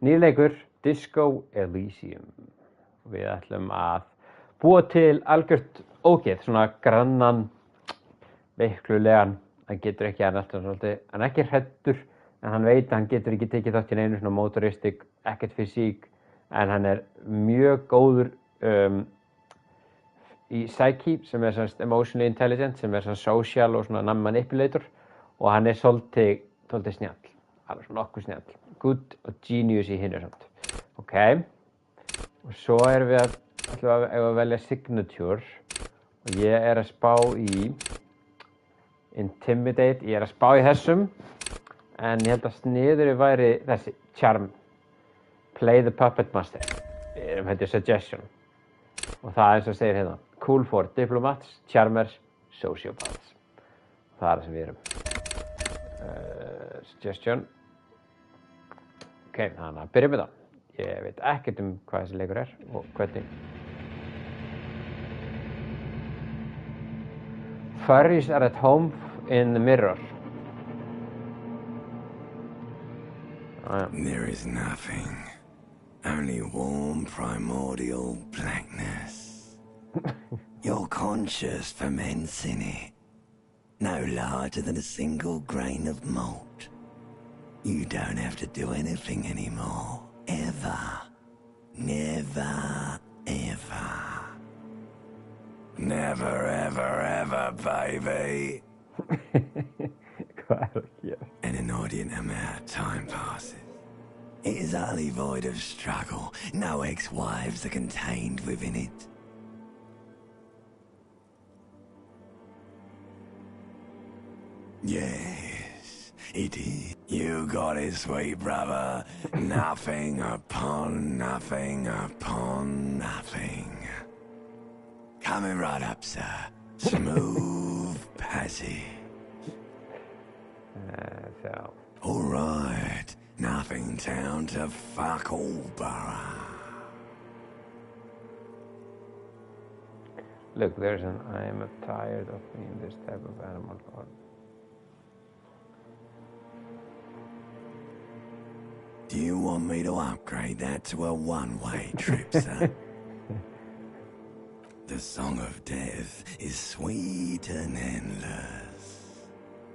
Nýr leikur, Disco Elysium. Við ætlum að búa til algjört ógeð, svona grannan, veiklulegan. Hann getur ekki að næsta svolítið, hann er ekki hræddur, en hann veit að hann getur ekki tekið þátt í neinu svona motoristik, ekkert fysík, en hann er mjög góður í psyche, sem er svona emotionally intelligent, sem er svona social og svona manipulator, og hann er svolítið snjall, alveg svona nokkuð snjall, good og genius í hinu samt. Ok, og svo erum við að velja signature, og ég er að spá í intimidate, ég er að spá í þessum, en ég held að sniðurinn væri þessi, charm, play the puppet master, þetta er suggestion, og það er eins og segir hérna, cool for diplomats, charmers, sociopaths, það er það sem við erum. Suggestion, ok, þannig að byrjum við það, ég veit ekkert hvað þessi leikur er og hvernig. Furries are at home in the mirror. There is nothing, only warm primordial blackness. You're conscious ferments in it, no larger than a single grain of malt. You don't have to do anything anymore, ever, never, ever. Never, ever, ever, baby. An inordinate amount of time passes. It is utterly void of struggle. No ex-wives are contained within it. Yes, it is. You got it, sweet brother. Nothing upon nothing upon nothing. Coming right up, sir. Smooth passage. So. All right. Nothing down to fuck all borough. Look, there's an I am tired of being this type of animal. Do you want me to upgrade that to a one-way trip, sir? The song of death is sweet and endless.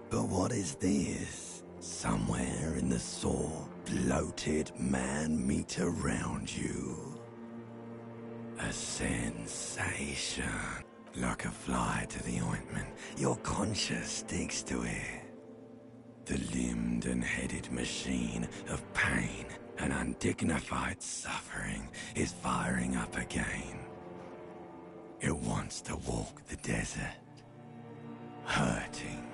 But what is this? Somewhere in the sore, bloated man meet around you. A sensation. Like a fly to the ointment, your conscience sticks to it. The limbed and headed machine of pain and undignified suffering is firing up again. It wants to walk the desert, hurting,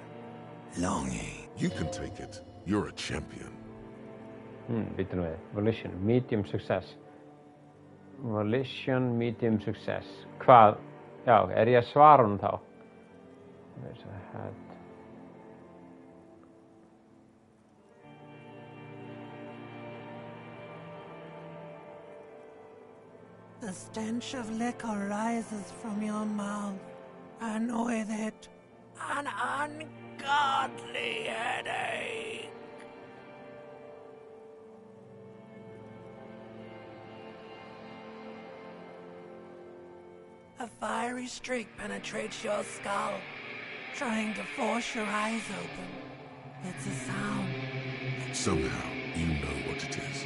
longing. You can take it. You're a champion. Býttu nú við. Volition, medium success. Volition, medium success. Hvað? Já, er ég að svara honum þá? There's a head. The stench of liquor rises from your mouth, and with it, an ungodly headache. A fiery streak penetrates your skull, trying to force your eyes open. It's a sound. Somehow, you know what it is.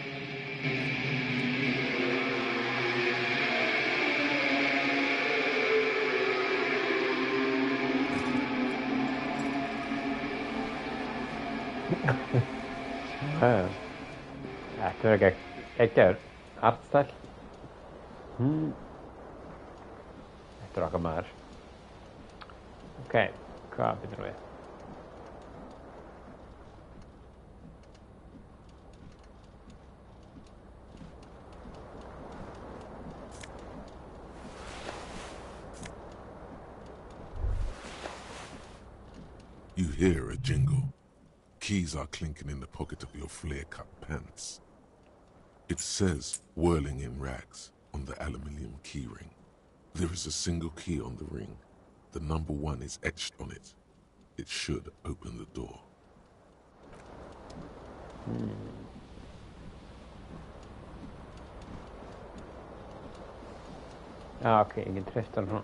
Þetta er ekki geggjaður artstæl. Þetta er okkar maður. Ok, hvað býtum við? You hear a jingle. Keys are clinking in the pocket of your flare-cut pants. It says, whirling in rags, on the aluminium keyring. There is a single key on the ring. The number 1 is etched on it. It should open the door. Já, ok, ég get treyst hann svona.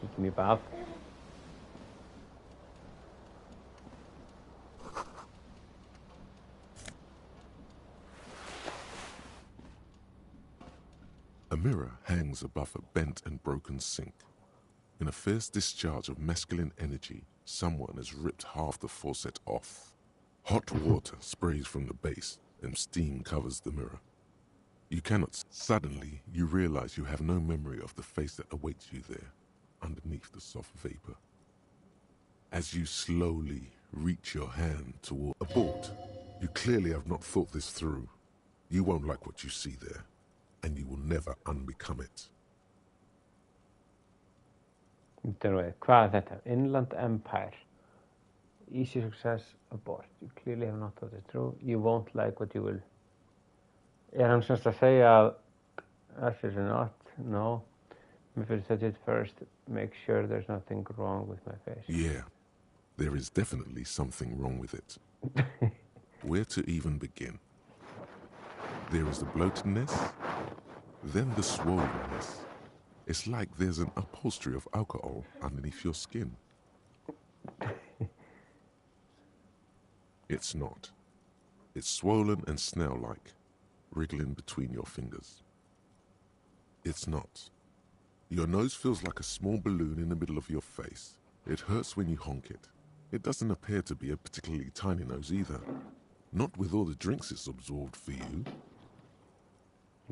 Kíkjum í bað. A mirror hangs above a bent and broken sink. In a fierce discharge of masculine energy, someone has ripped half the faucet off. Hot water sprays from the base and steam covers the mirror. You cannot. Suddenly, you realize you have no memory of the face that awaits you there, underneath the soft vapor. As you slowly reach your hand toward abort, you clearly have not thought this through. You won't like what you see there, and you will never unbecome it. Hvað er þetta? Inland Empire. Easy success abort. You clearly have not thought it through. You won't like what you will. Hann semst að segja að this is not, no. If you touch it first, make sure there's nothing wrong with my face. Yeah, there is definitely something wrong with it. Where to even begin? There is the bloatedness, then the swollenness. It's like there's an upholstery of alcohol underneath your skin. It's not. It's swollen and snail-like, wriggling between your fingers. It's not. Your nose feels like a small balloon in the middle of your face. It hurts when you honk it. It doesn't appear to be a particularly tiny nose either. Not with all the drinks it's absorbed for you.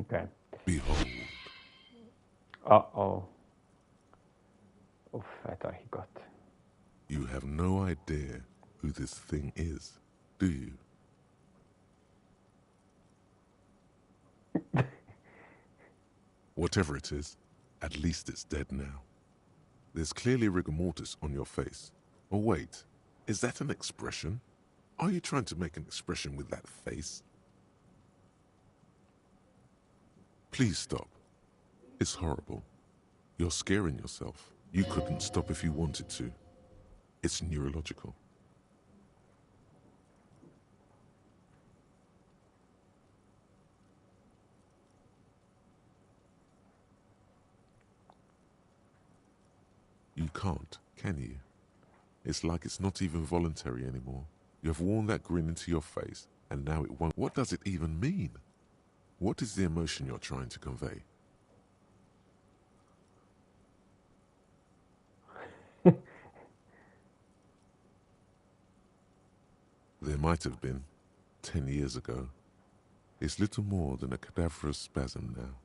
Okay. Behold. Uh-oh. Úff, þetta var ekki gott. You have no idea who this thing is, do you? Whatever it is, at least it's dead now. There's clearly rigor mortis on your face. Oh wait, is that an expression? Are you trying to make an expression with that face? Please stop. It's horrible. You're scaring yourself. You couldn't stop if you wanted to. It's neurological. You can't, can you? It's like it's not even voluntary anymore. You have worn that grin into your face, and now it won't. What does it even mean? What is the emotion you're trying to convey? There might have been, 10 years ago. It's little more than a cadaverous spasm now.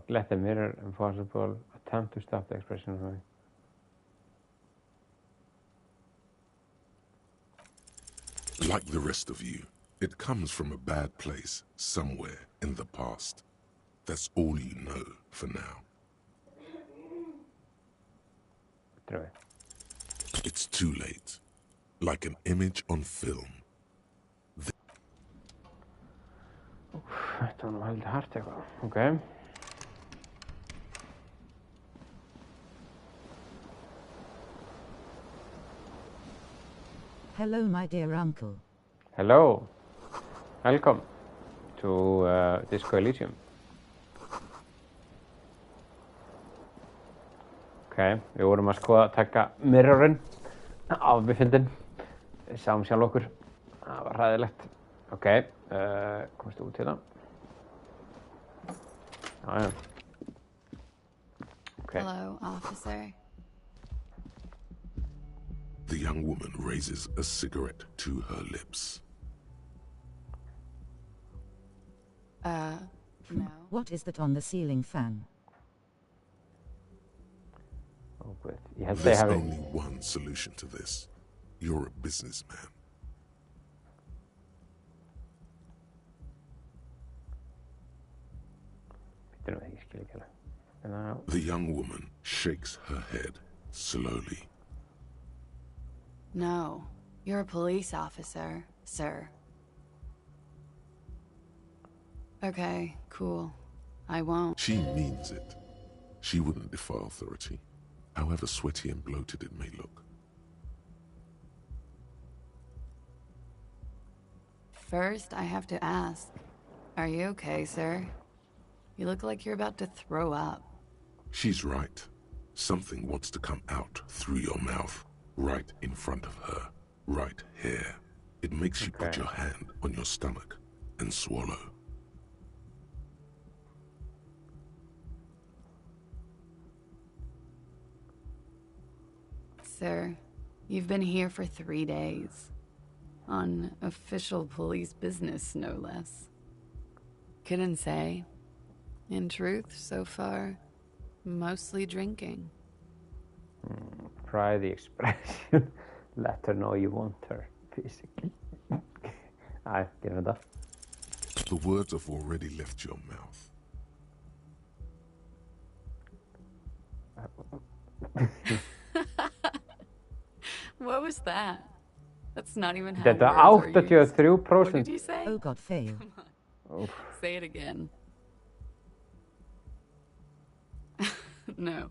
Let the mirror impossible. Attempt to stop the expression of me. Like the rest of you, it comes from a bad place somewhere in the past. That's all you know for now. It's too late. Like an image on film. Þetta var nú heldur hart eitthvað. Okay. Hello, my dear uncle. Hello. Welcome to Disco Elysium. Ok, við vorum að skoða að taka mirrorin af bifindin. Við sáum sjálf okkur. Það var hræðilegt. Ok, komstu út hérna. Já. Okay. Hello, officer. The young woman raises a cigarette to her lips. No. What is that on the ceiling fan? Oh, good. Ég held There's að ég only one solution to this. You're a businessman. Ég skil ekki alveg. The young woman shakes her head slowly. No. You're a police officer, sir. Okay, cool. I won't. She means it. She wouldn't defy authority, however sweaty and bloated it may look. First, I have to ask. Are you okay, sir? You look like you're about to throw up. She's right. Something wants to come out through your mouth, right in front of her, right here. It makes you put Okay. your hand on your stomach and swallow. Sir, you've been here for 3 days. On official police business, no less. Couldn't say. In truth, so far, mostly drinking. Try the expression. Let her know you want her, basically. Nej, det vänta. The words have already left your mouth. What was that? That's not even how Þetta words are used. 83%. What did you say? Oh god, fail. Say it again. No.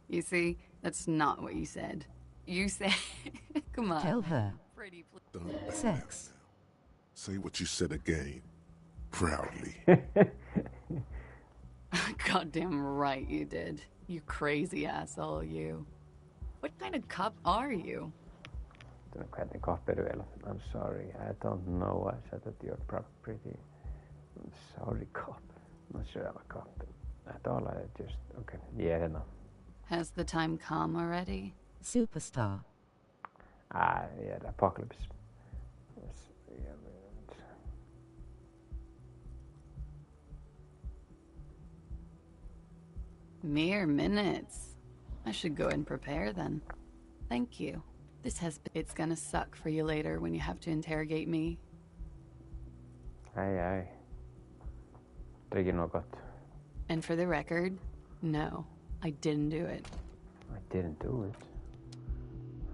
You see, that's not what you said. You said... Come on. Tell her. Pretty please. Don't back Sex. down now. Say what you said again, proudly. Goddamn right you did. You crazy asshole, you. What kind of cop are you? Hvernig kopp eru vel? I'm sorry, I don't know. I said that you're property. I'm sorry, cop. I'm not sure I'm a cop. At all, I just... Okay, ég er hérna. Has the time come already? Superstar. Ég er Apocalypse. Yes, yeah, but- Mere minutes. I should go and prepare then. Thank you. It's gonna suck for you later when you have to interrogate me. Æ. Það er ekki nóg gott. And for the record, no, I didn't do it. I didn't do it.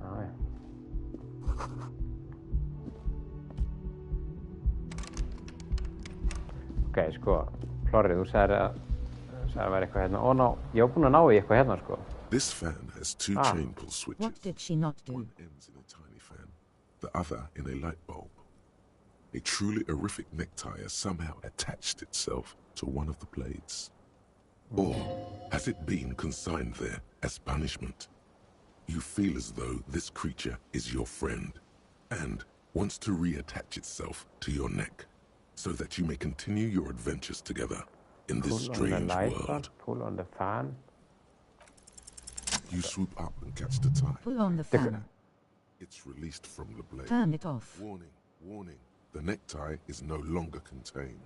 Já. Ok, sko, Florri, þú sagðir að vera eitthvað hérna. Ó, ná, ég var búinn að ná í eitthvað hérna, sko. This fan has two chain pull switches. What did she not do? One ends in a tiny fan, the other in a light bulb. A truly horrific necktie has somehow attached itself to one of the blades. Or has it been consigned there as punishment? You feel as though this creature is your friend and wants to reattach itself to your neck so that you may continue your adventures together in this Pull on the strange light world. bulb, pull on the fan. You swoop up and catch the tie. Pull on the fan. It's released from the blade. Turn it off. Warning, warning. The necktie is no longer contained.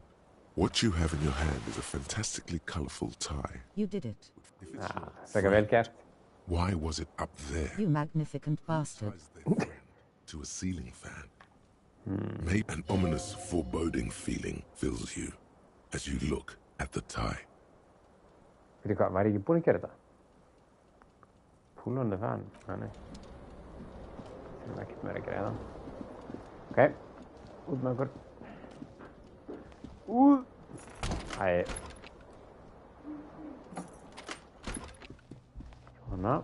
What you have in your hand is a fantastically colorful tie. You did it. If it's your Frekar vel gert. why was it up there? You magnificent bastard. Ties their friend to a ceiling fan. Maybe an ominous, foreboding feeling fills you as you look at the tie. Veitu hvað, var ég ekki búinn að gera þetta? Pull on the fan. Nei. Það er ekkert meira að greiða. Ok, út með okkur. Æ. Svona.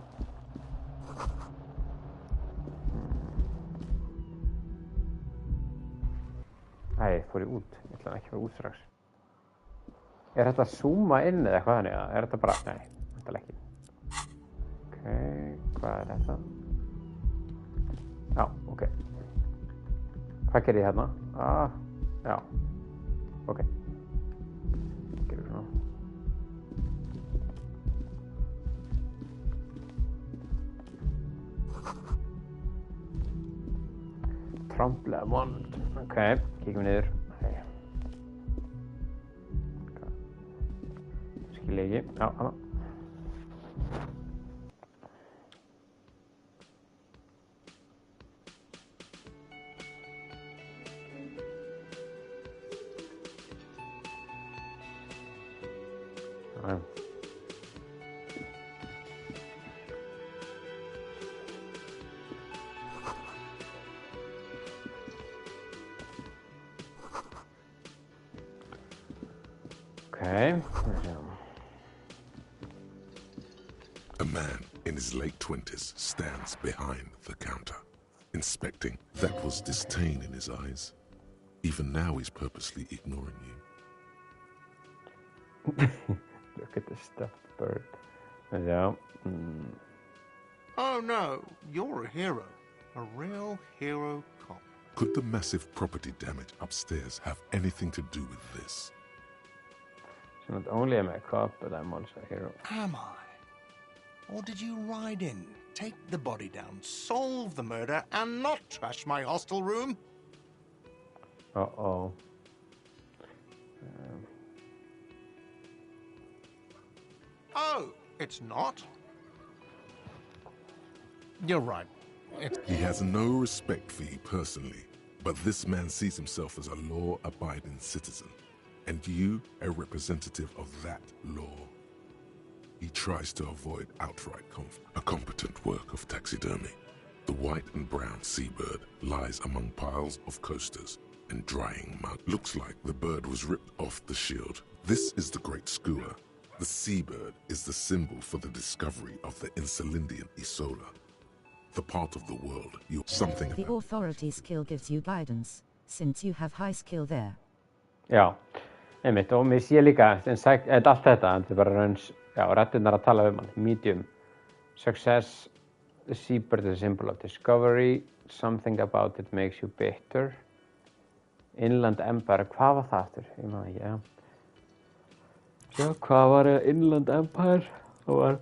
Æ, fór ég út. Ég ætla ekki að fara út strax. Er þetta að zooma inn eða eitthvað þannig? Eða er þetta bara... Nei, þetta er ekki. Ok, hvað er þetta? Já, ok. Hvað gerir ég hérna? Já. Ok. Gerir svona. Tromplega vond. Ok, kíkjum niður. Skil ég ekki. Já, hana. Já. Okay. A man in his late 20s stands behind the counter, inspecting. That was disdain in his eyes. Even now he's purposely ignoring you. Look at the stuffed bird. Ja. Oh no, you're a hero. A real hero cop. Could the massive property damage upstairs have anything to do with this? So not only am I a cop, but I'm also a hero. Am I? Or did you ride in, take the body down, solve the murder, and not trash my hostel room? Uh-oh. Oh, it's not? You're right. He has no respect for you personally, but this man sees himself as a law-abiding citizen, and you a representative of that law. He tries to avoid outright conflict. A competent work of taxidermy. The white and brown seabird lies among piles of coasters and drying mud. Looks like the bird was ripped off the shield. This is the great skua. The seabird is the symbol for the discovery of the Insulindian Isola. The part of the world something The authority skill gives you guidance, since you have high skill there. Já, einmitt, og mér sé líka allt þetta, þetta er bara raunns, já, rættirnar að tala um hann. Medium, success, the seabird is a symbol of discovery, something about it makes you bitter. Inland Empire, hvað var það aftur? Ég maður ekki, já. Já, hvað var Inland Empire? Það var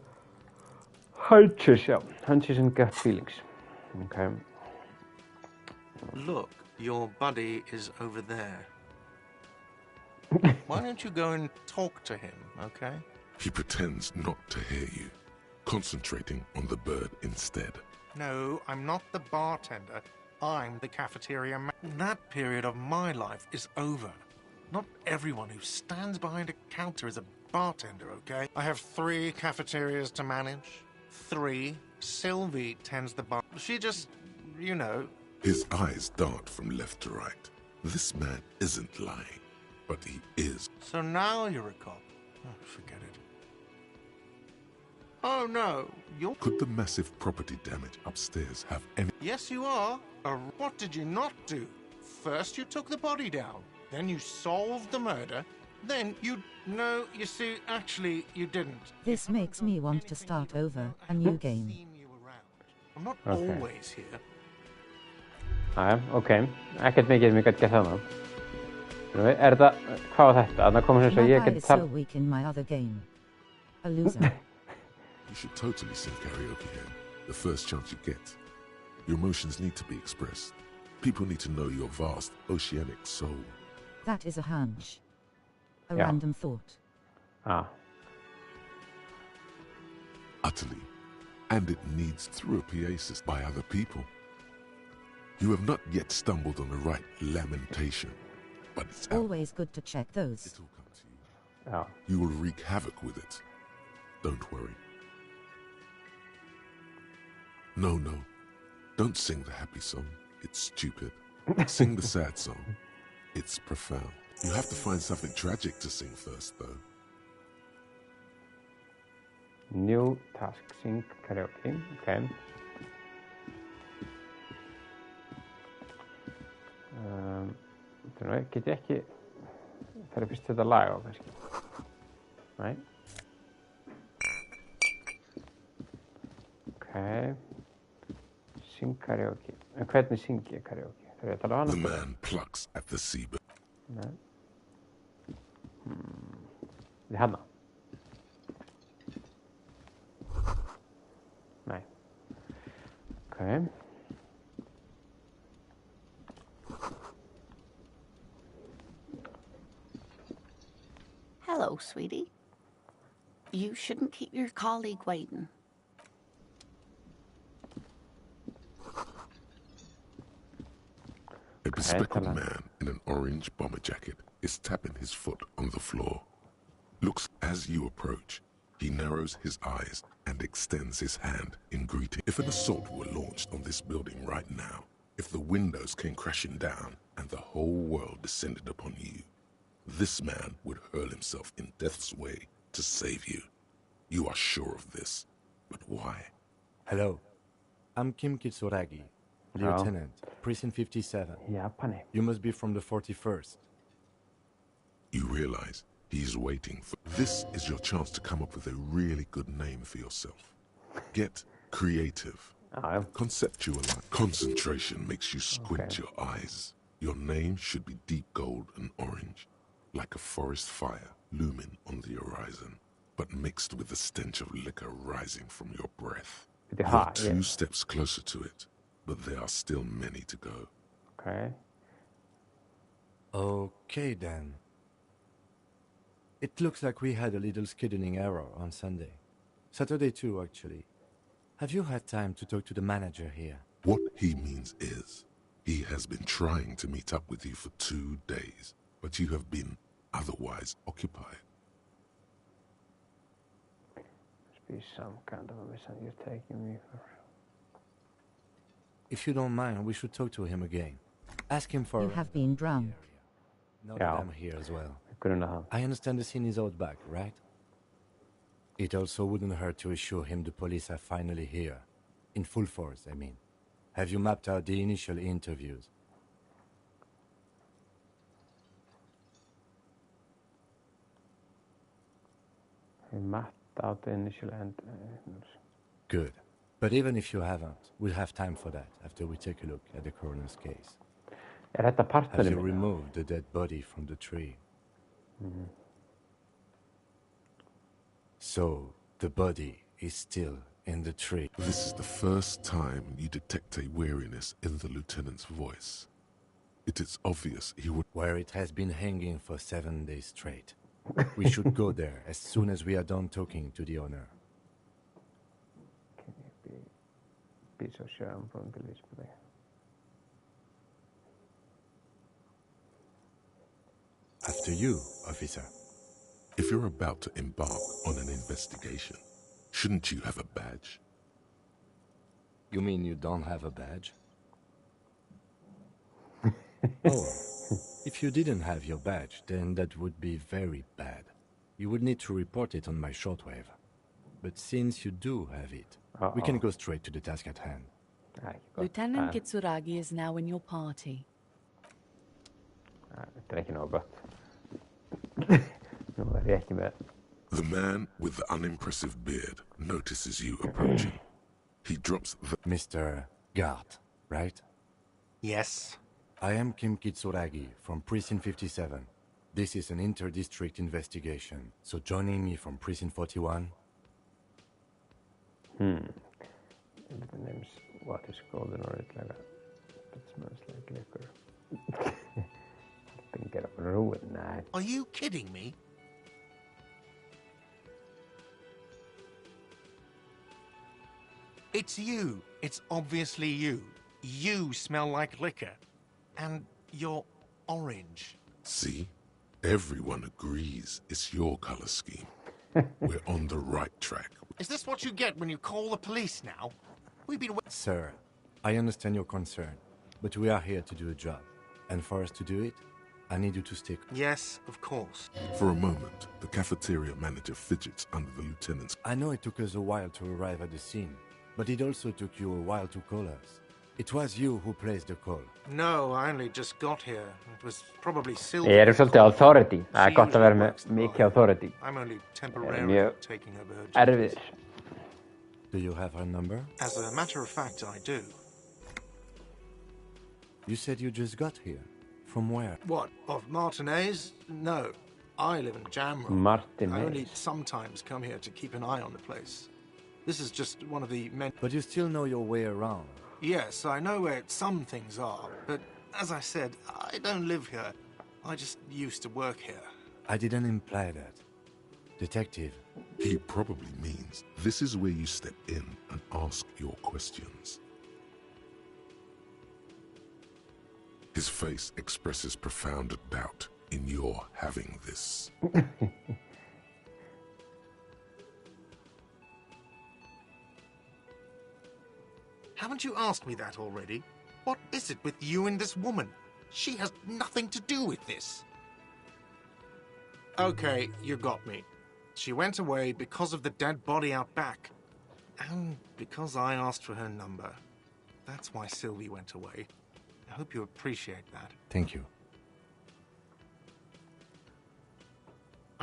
hunches, já. Hunches and gut feelings. Okay. Look, your buddy is over there. Why don't you go and talk to him, okay? He pretends not to hear you, concentrating on the bird instead. No, I'm not the bartender. I'm the cafeteria man. That period of my life is over. Not everyone who stands behind a counter is a bartender, okay? I have 3 cafeterias to manage. 3. Sylvie tends the bar. She just, you know. His eyes dart from left to right. This man isn't lying, but he is. So now you're a cop. Oh, forget it. Oh no, you're... Could the massive property damage upstairs have any... Yes, you are. What did you not do? First you took the body down, then you solved the murder, then you... No, you see, actually, you didn't. This makes me want to start over, a new game. I'm not Okay. always here. Jæja, ok. Ekkert mikið gæti gert þarna. Þetta, hvað var þetta? Þannig komið sem My ég guy geti is so tala... weak in my other game. A loser. You should totally sing karaoke here, the first chance you get. Your emotions need to be expressed. People need to know your vast, oceanic soul. That is a hunch. A Yeah. random thought. Ah, Utterly. And it needs through a PA system by other people. You have not yet stumbled on the right lamentation, but it's out. Always good to check those. It'll come to you. já. You will wreak havoc with it. Don't worry. No, no. Don't sing the happy song. It's stupid. Sing the sad song. It's profound. You have to find something tragic to sing first, though. New task, sing karaoke, ok. Get ég ekki... Það er fyrst þetta lag á, kannski. Nei. Ok. Sing karaoke. En hvernig syng ég karaoke? Það er að tala á The hana? man plucks at the seabird. Nei. Við hana? Nei. Ok. Hello, sweetie. You shouldn't keep your colleague waiting. A bespectacled tell her. man in an orange bomber jacket is tapping his foot on the floor. Looks as you approach. He narrows his eyes and extends his hand in greeting. If an assault were launched on this building right now, if the windows came crashing down and the whole world descended upon you, this man would hurl himself in death's way to save you. You are sure of this, but why? Hello, I'm Kim Kitsuragi, Lieutenant, Precinct 57. Japani. You must be from the 41st. You realize He's waiting for... This is your chance to come up with a really good name for yourself. Get creative. Conceptualize. Concentration makes you squint your eyes. Your name should be deep gold and orange, like a forest fire looming on the horizon, but mixed with the stench of liquor rising from your breath. You're 2 steps closer to it, but there are still many to go. Okay then. It looks like we had a little scheduling error on Sunday. Saturday too, actually. Have you had time to talk to the manager here? What he means is, he has been trying to meet up with you for 2 days, but you have been otherwise occupied. Must be some kind of a mission you're taking me for. If you don't mind, we should talk to him again. Ask him for... You have been drunk. Now that I'm here as well. Couldn't I understand the scene is out back, right? It also wouldn't hurt to assure him the police are finally here. In full force, I mean. Have you mapped out the initial interviews? I mapped out the initial interviews. Good. But even if you haven't, we'll have time for that after we take a look at the coroner's case. Have you removed the dead body from the tree? So, the body is still in the tree. This is the first time you detect a weariness in the lieutenant's voice. It is obvious he would... Where it has been hanging for 7 days straight. We should go there as soon as we are done talking to the owner. Can you be so sure I'm from the list? After you, officer. If you're about to embark on an investigation, shouldn't you have a badge? You mean you don't have a badge? Oh, if you didn't have your badge, then that would be very bad. You would need to report it on my shortwave. But since you do have it, we can go straight to the task at hand. Lieutenant Kitsuragi is now in your party. Þetta ekki nógu gott. Nú ég ekki með. The man with the unimpressive beard notices you approaching. He drops the... Mr. Gart, right? Yes. I am Kim Kitsuragi from Precinct 57. This is an inter-district investigation, so joining me from Precinct 41... The name's what is golden or it like it smells like liquor. Didn't get up and ruin that. Are you kidding me? It's you. It's obviously you. You smell like liquor. And you're orange. See? Everyone agrees it's your color scheme. We're on the right track. Is this what you get when you call the police now? We've been... Sir, I understand your concern, but we are here to do a job. And for us to do it, I need you to stick. Yes, of course. For a moment, the cafeteria manager fidgets under the lieutenant's... I know it took us a while to arrive at the scene, but it also took you a while to call us. It was you who placed the call. No, I only just got here. It was probably Sylvia. Ég svolítið authority. Það gott að vera með mikið authority. I'm only temporarily taking over her duties. Erfiðir. Do you have her number? As a matter of fact, I do. You said you just got here. From where? What, of Martinez? No. I live in Jamrock. Martinez. I only sometimes come here to keep an eye on the place. This is just one of the men... But you still know your way around. Yes, I know where some things are, but as I said, I don't live here. I just used to work here. I didn't imply that. Detective. He probably means this is where you step in and ask your questions. His face expresses profound doubt in your having this. Haven't you asked me that already? What is it with you and this woman? She has nothing to do with this. Okay, you got me. She went away because of the dead body out back. And because I asked for her number. That's why Sylvie went away. I hope you appreciate that. Thank you.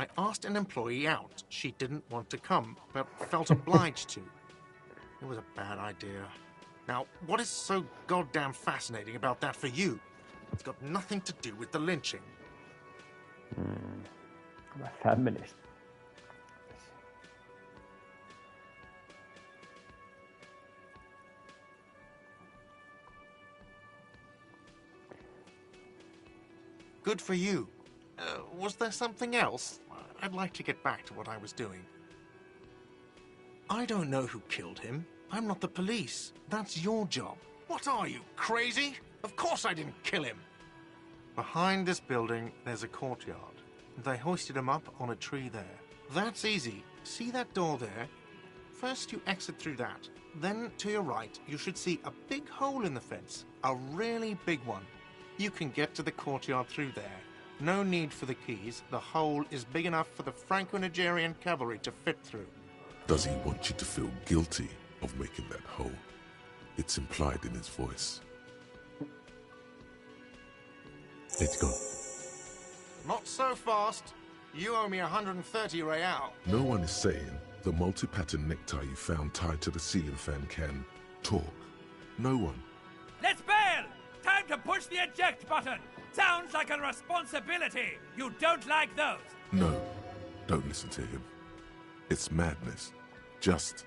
I asked an employee out. She didn't want to come, but felt obliged to. It was a bad idea. Now, what is so goddamn fascinating about that for you? It's got nothing to do with the lynching. I'm a feminist. Good for you. Was there something else? I'd like to get back to what I was doing. I don't know who killed him. I'm not the police. That's your job. What are you, crazy? Of course I didn't kill him. Behind this building, there's a courtyard. They hoisted him up on a tree there. That's easy. See that door there? First you exit through that. Then to your right, you should see a big hole in the fence. A really big one. You can get to the courtyard through there. No need for the keys. The hole is big enough for the Franco-Nigerian cavalry to fit through. Does he want you to feel guilty of making that hole? It's implied in his voice. Let's go. Not so fast. You owe me 130 real. No one is saying the multi-pattern necktie you found tied to the ceiling fan can talk. No one. Let's bail! Time to push the eject button! Sounds like a responsibility! You don't like those! No, don't listen to him. It's madness. Just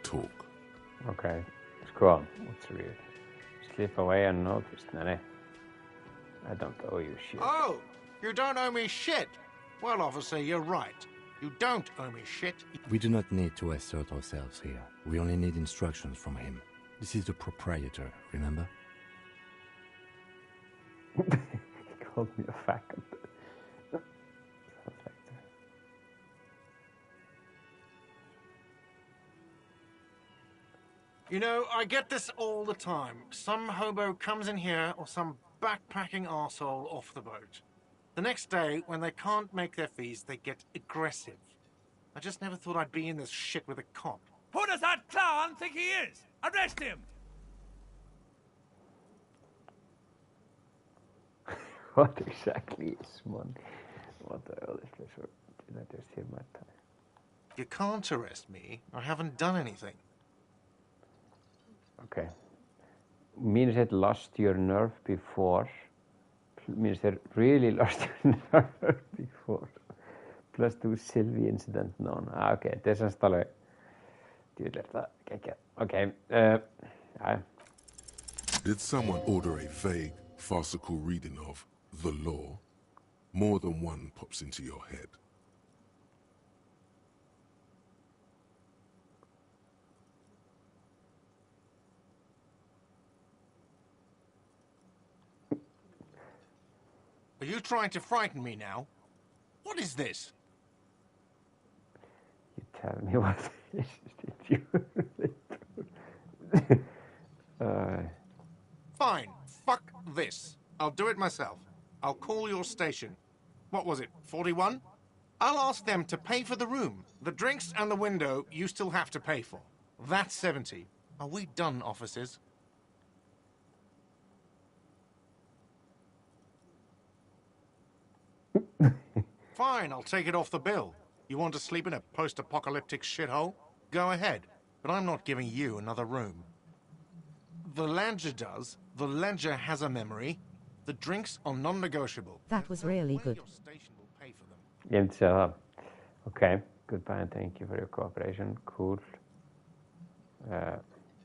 talk. Okay, let's go on. What's real? Slip away unnoticed. No. I don't owe you shit. Oh, you don't owe me shit. Well, officer, you're right. You don't owe me shit. We do not need to assert ourselves here. We only need instructions from him. This is the proprietor, remember? He called me a faggot. You know, I get this all the time. Some hobo comes in here or some backpacking arsehole off the boat. The next day, when they can't make their fees, they get aggressive. I just never thought I'd be in this shit with a cop. Who does that clown think he is? Arrest him! What exactly is one? What the hell is this? Did I just hear my time? You can't arrest me. I haven't done anything. Okay. Means it lost your nerve before. Means they really lost your nerve before. Plus 2 Sylvie incident known. Okay, þetta semst alveg djúðlega geggjað. Okay, ja. Did someone order a vague, farcical reading of the law? More than one pops into your head. Are you trying to frighten me now? What is this? You tell me what it is. Did you? Fine. Fuck this. I'll do it myself. I'll call your station. What was it, 41? I'll ask them to pay for the room. The drinks and the window you still have to pay for. That's 70. Are we done, officers? Fine, I'll take it off the bill. You want to sleep in a post-apocalyptic shithole? Go ahead, but I'm not giving you another room. The Ledger does. The Ledger has a memory. The drinks are non-negotiable. That was really good. Your station will pay for them. Ég myndi segja það. Okay, goodbye and thank you for your cooperation. Cool.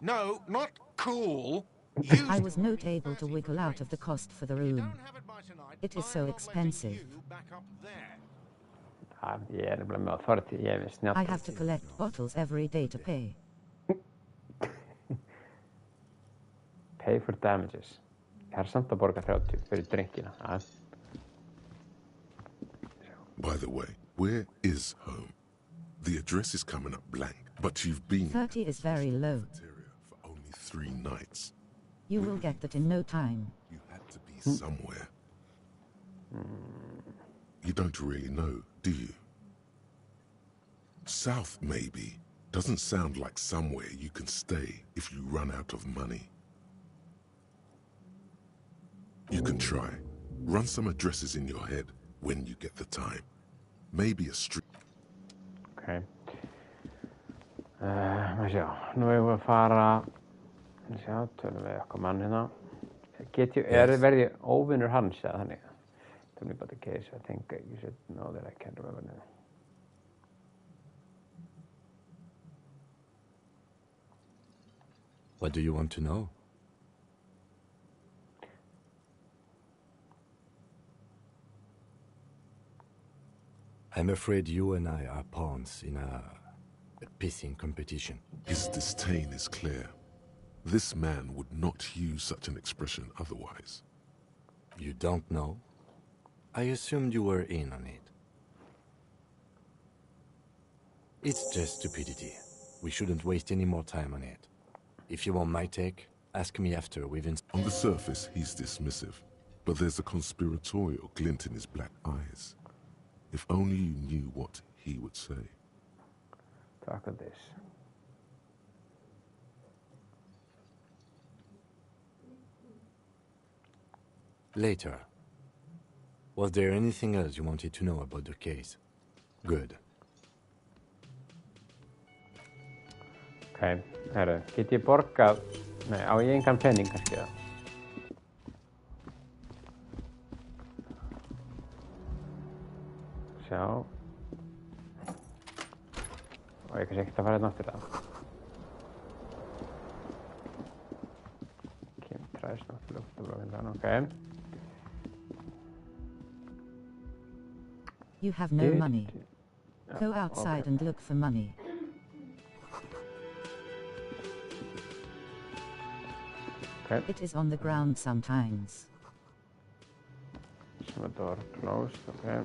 No, not cool. I was not able to wiggle out of the cost for the room. It is so expensive. Ég nefnilega með authority. Ég er snjátt. I have to collect bottles every day to pay. Pay for damages. Ég har samt að borga 30 fyrir drinkina. By the way, where is home? The address is coming up blank, but you've been 30 is very low. for only 3 nights. You will get that in no time. You had to be somewhere. You don't really know, do you? South, maybe. Doesn't sound like somewhere you can stay if you run out of money. You can try. Run some addresses in your head when you get the time. Maybe a street. Ok. Má sjá, nú erum við að fara, sjá, tölum við okkar mann hérna. Verð ég óvinnur hans eða þannig? Tell me about the case, I think you should know that I can't remember now. What do you want to know? I'm afraid you and I are pawns in a pissing competition. His disdain is clear. This man would not use such an expression otherwise. You don't know? I assumed you were in on it. It's just stupidity. We shouldn't waste any more time on it. If you want my take, ask me after we've... On the surface, he's dismissive, but there's a conspiratorial glint in his black eyes. If only you knew what he would say. Look at this. Later. Was there anything else you wanted to know about the case? Good. Ok, herru, get ég borgað... Nei, á ég engan penning kannski það? Sjá. Og ég kannski ekkert að fara hérna aftur það. Kim tries not to look at the broken down, ok. You have no money. Go outside and look for money. Okay. It is on the ground sometimes. The door closed, okay.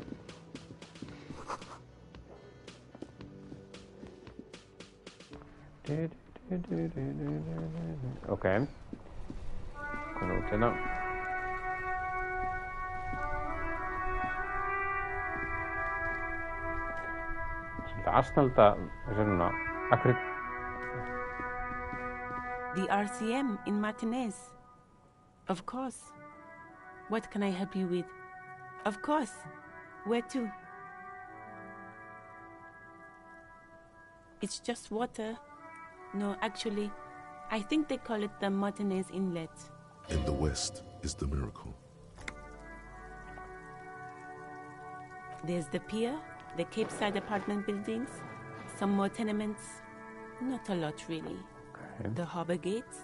Okay. Kom út hérna. Svolítið aðsnalda þessi núna. Akkur... The RCM in Martinez. Of course. What can I help you with? Of course. Where to? It's just water. No, actually, I think they call it the Martinez Inlet. In the west is the miracle. There's the pier, the Cape Side apartment buildings, some more tenements. Not a lot, really. Okay. The harbor gates,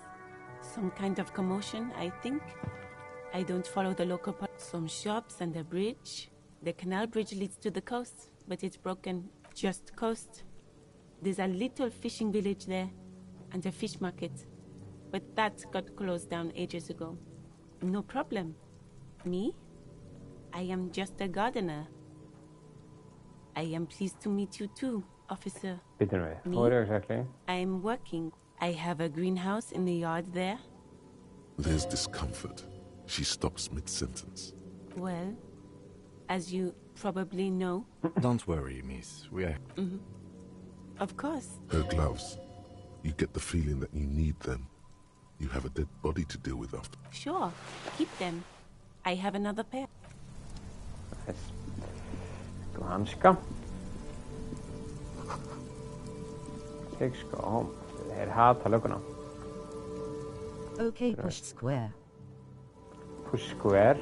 some kind of commotion, I think. I don't follow the local part. Some shops and a bridge. The canal bridge leads to the coast, but it's broken. Just coast. There's a little fishing village there, and a fish market. But that got closed down ages ago. No problem. Me? I am just a gardener. I am pleased to meet you too, officer. Me? What exactly? I am working. I have a greenhouse in the yard there. There's discomfort. She stops mid-sentence. Well, as you probably know... Don't worry, miss. We are... Mm-hmm. Of course. Her gloves. You get the feeling that you need them. You have a dead body to deal with after. Sure. Keep them. I have another pair. Nice. Hanska. Six go home. Þeir hata lögguna. Okay, push square. Push square.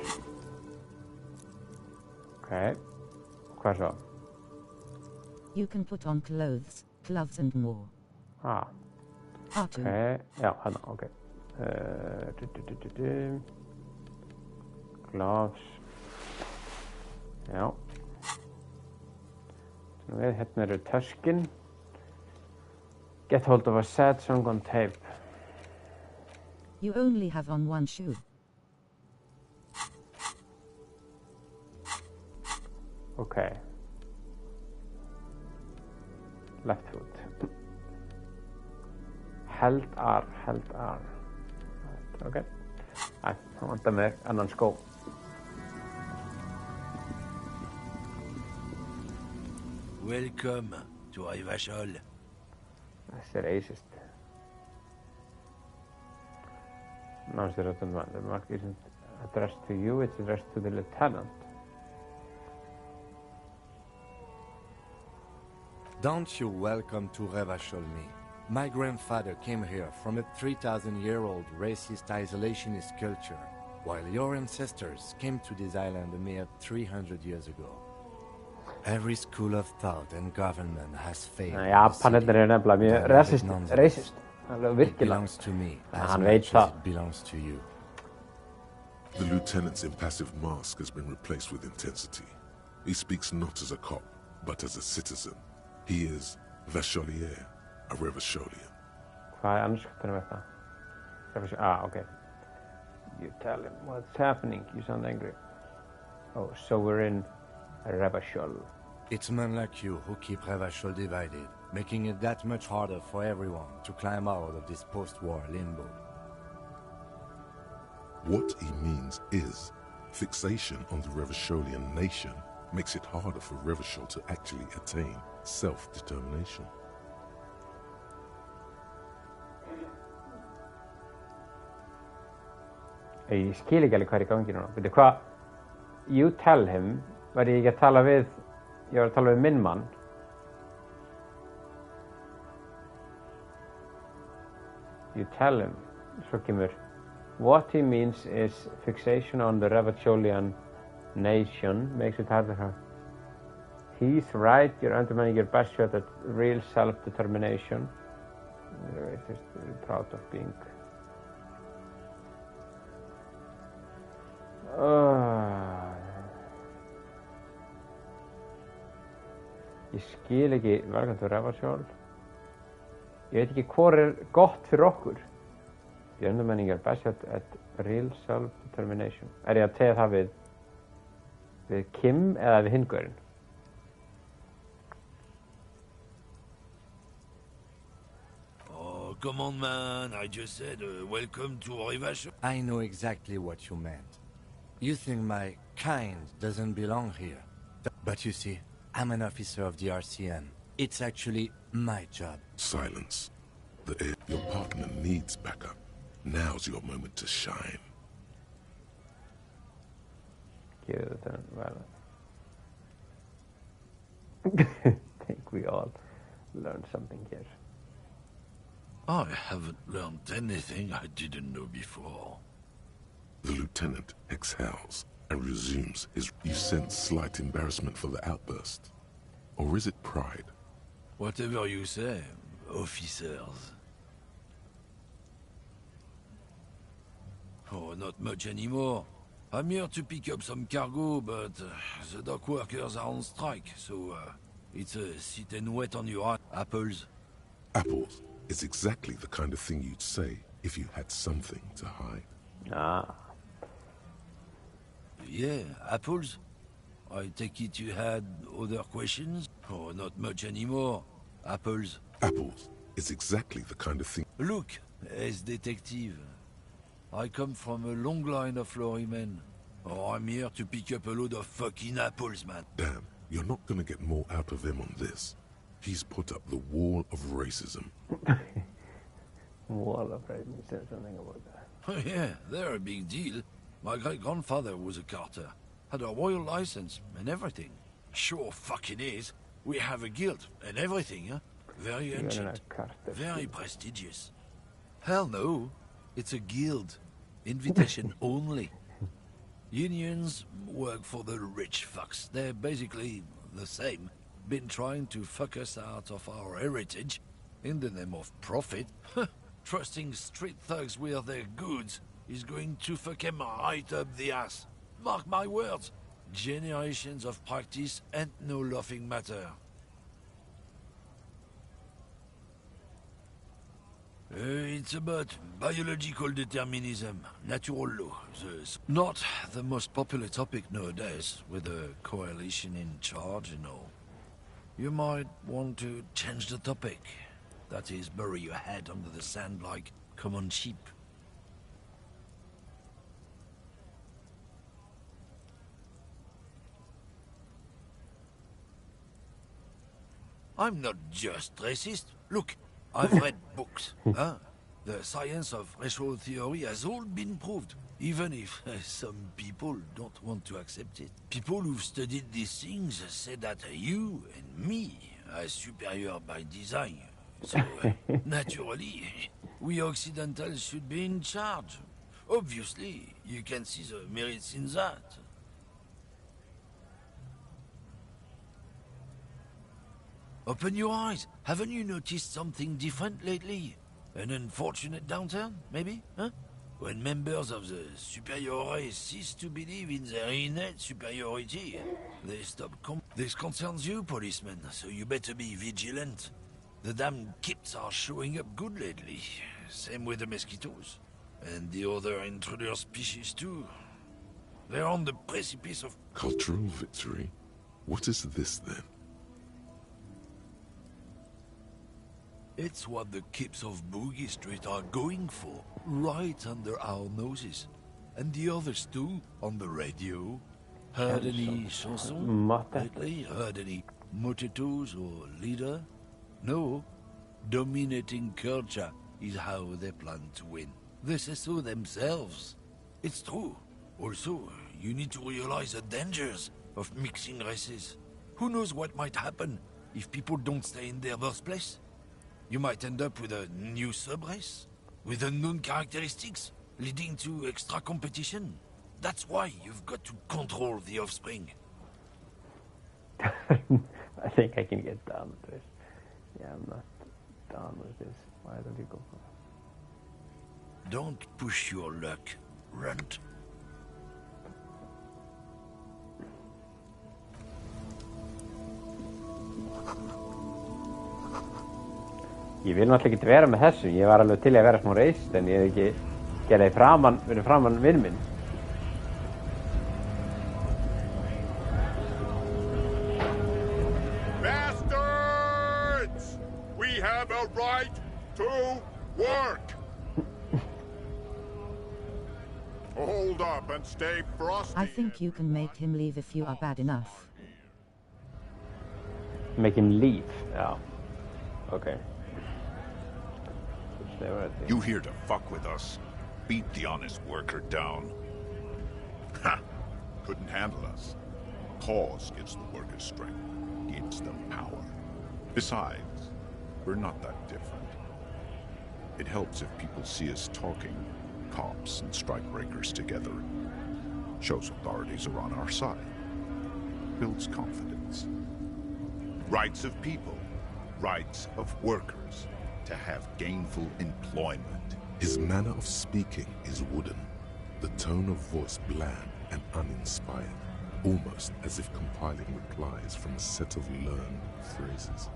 Okay. Hvað svo? You can put on clothes, gloves and more. Ah. R2. Okay. Já, hana, okay. Gloves. Já. Við, hérna eru töskin. Get hold of a sad song on tape. You only have on one shoe. Okay. Left foot. Held R. Okay. Æ, þá vantar mig annan skó. Welcome to Ivashol. Þessi racist. Now is the written one. The mark isn't addressed to you, it's addressed to the lieutenant. Don't you welcome to Revachol me. My grandfather came here from a 3,000-year-old racist isolationist culture, while your ancestors came to this island a mere 300 years ago. Every school of thought and government has failed. Japanirnir eru nefnilega mjög racist. Alveg It virkilega. belongs to me as Hann veit much as það. it belongs to you. The lieutenant's impassive mask has been replaced with intensity. He speaks not as a cop, but as a citizen. He is Vacholier, a Revacholian. Hvað anskotanum er það? Okay. You tell him what's happening. You sound angry. Oh, so we're in Revachol. It's men like you who keep Revachol divided, making it that much harder for everyone to climb out of this post-war limbo. What he means is, fixation on the Revacholian nation makes it harder for Revachol to actually attain self-determination. Ég skil ekki alveg hvað er í gangi núna. Veitu hvað? You tell him, var ég ekki að tala við, ég var að tala við minn mann. You tell him, svo kemur, what he means is fixation on the Revacholian nation makes it harder for. He's right, you're undermining your best shot at real self-determination. You're proud of being. Ég skil ekki Welcome to Revachol. Ég veit ekki hvor er gott fyrir okkur. The undermining your best shot at real self-determination. Er ég að tegja það við Kim eða við hingurinn? Oh, come on, man. I just said welcome to Revachol. I know exactly what you meant. You think my kind doesn't belong here. But you see, I'm an officer of the RCM. It's actually my job. Silence. Your partner needs backup. Now's your moment to shine. I think we all learned something here. I haven't learned anything I didn't know before. The lieutenant exhales and resumes his... You sense slight embarrassment for the outburst. Or is it pride? Whatever you say, officers. Oh, not much anymore. I'm here to pick up some cargo, but the dock workers are on strike, so it's a sit and wait on your apples. Apples is exactly the kind of thing you'd say if you had something to hide. Ah. Yeah, apples. I take it you had other questions? Oh, not much anymore. Apples. Apples is exactly the kind of thing... Look, as detective. I come from a long line of lorrymen. Oh, I'm here to pick up a load of fucking apples, man. Damn, you're not gonna get more out of him on this. He's put up the wall of racism. Wall of racism, said something about that. Oh yeah, they're a big deal. My great-grandfather was a carter. Had a royal license and everything. Sure fucking is. We have a guild and everything, huh? Very ancient. Very prestigious. Hell no. It's a guild. Invitation only. Unions work for the rich fucks. They're basically the same. Been trying to fuck us out of our heritage in the name of profit. Trusting street thugs with their goods is going to fuck them right up the ass. Mark my words. Generations of practice and no laughing matter. It's about biological determinism, natural law. Not the most popular topic nowadays, with a coalition in charge and all. You might want to change the topic. That is, bury your head under the sand like common sheep. I'm not just racist. Look, I've read books. Huh? The science of racial theory has all been proved, even if some people don't want to accept it. People who've studied these things say that you and me as superior by design. So, naturally, we Occidentals should be in charge. Obviously, you can see the merits in that. Open your eyes. Haven't you noticed something different lately? An unfortunate downturn, maybe? Huh? When members of the superior race cease to believe in their innate superiority, they stop This concerns you, policeman, so you better be vigilant. The damn kips are showing up good lately. Same with the mosquitoes. And the other intruder species too. They're on the precipice of... Cultural victory? What is this then? It's what the kips of Boogie Street are going for, right under our noses. And the others too, on the radio. Heard any chansons lately? Heard any motetos or leader? No. Dominating culture is how they plan to win. They say so themselves. It's true. Also, you need to realize the dangers of mixing races. Who knows what might happen if people don't stay in their birthplace? You might end up with a new sub-race, with unknown characteristics, leading to extra competition. That's why you've got to control the offspring. I think I can get down with this. Yeah, I'm not down with this. Why don't you go for it? Don't push your luck, runt. Ég vil náttúrulega ekki vera með þessu. Ég var alveg til að vera smá reist, en ég hef ekki gerði fyrir framan vinn minn. Bastards! We have a right to work! Hold up and stay frosty. I think you can make him leave if you are bad enough. Make him leave? Yeah. Okay. You here to fuck with us? Beat the honest worker down. Ha! Couldn't handle us. Cause gives the workers strength, gives them power. Besides, we're not that different. It helps if people see us talking, cops and strikebreakers together. Shows authorities are on our side. Builds confidence. Rights of people, rights of workers. To have gainful employment. His manner of speaking is wooden, the tone of voice bland and uninspired, almost as if compiling replies from a set of learned phrases.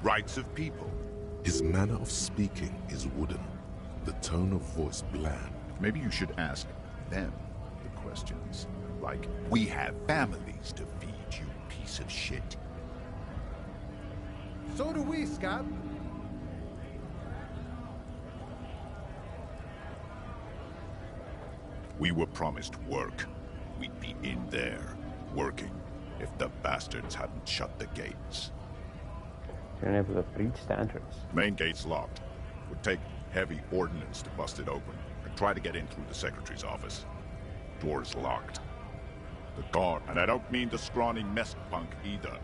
Rights of people. His manner of speaking is wooden, the tone of voice bland. Maybe you should ask them the questions, like, we have families to feed, you piece of shit. So do we, Scott. We were promised work. We'd be in there, working, if the bastards hadn't shut the gates. You're able to breach the entrance. Main gate's locked. Would take heavy ordnance to bust it open, and try to get in through the secretary's office. Door's locked. The guard, and I don't mean the scrawny mess punk either.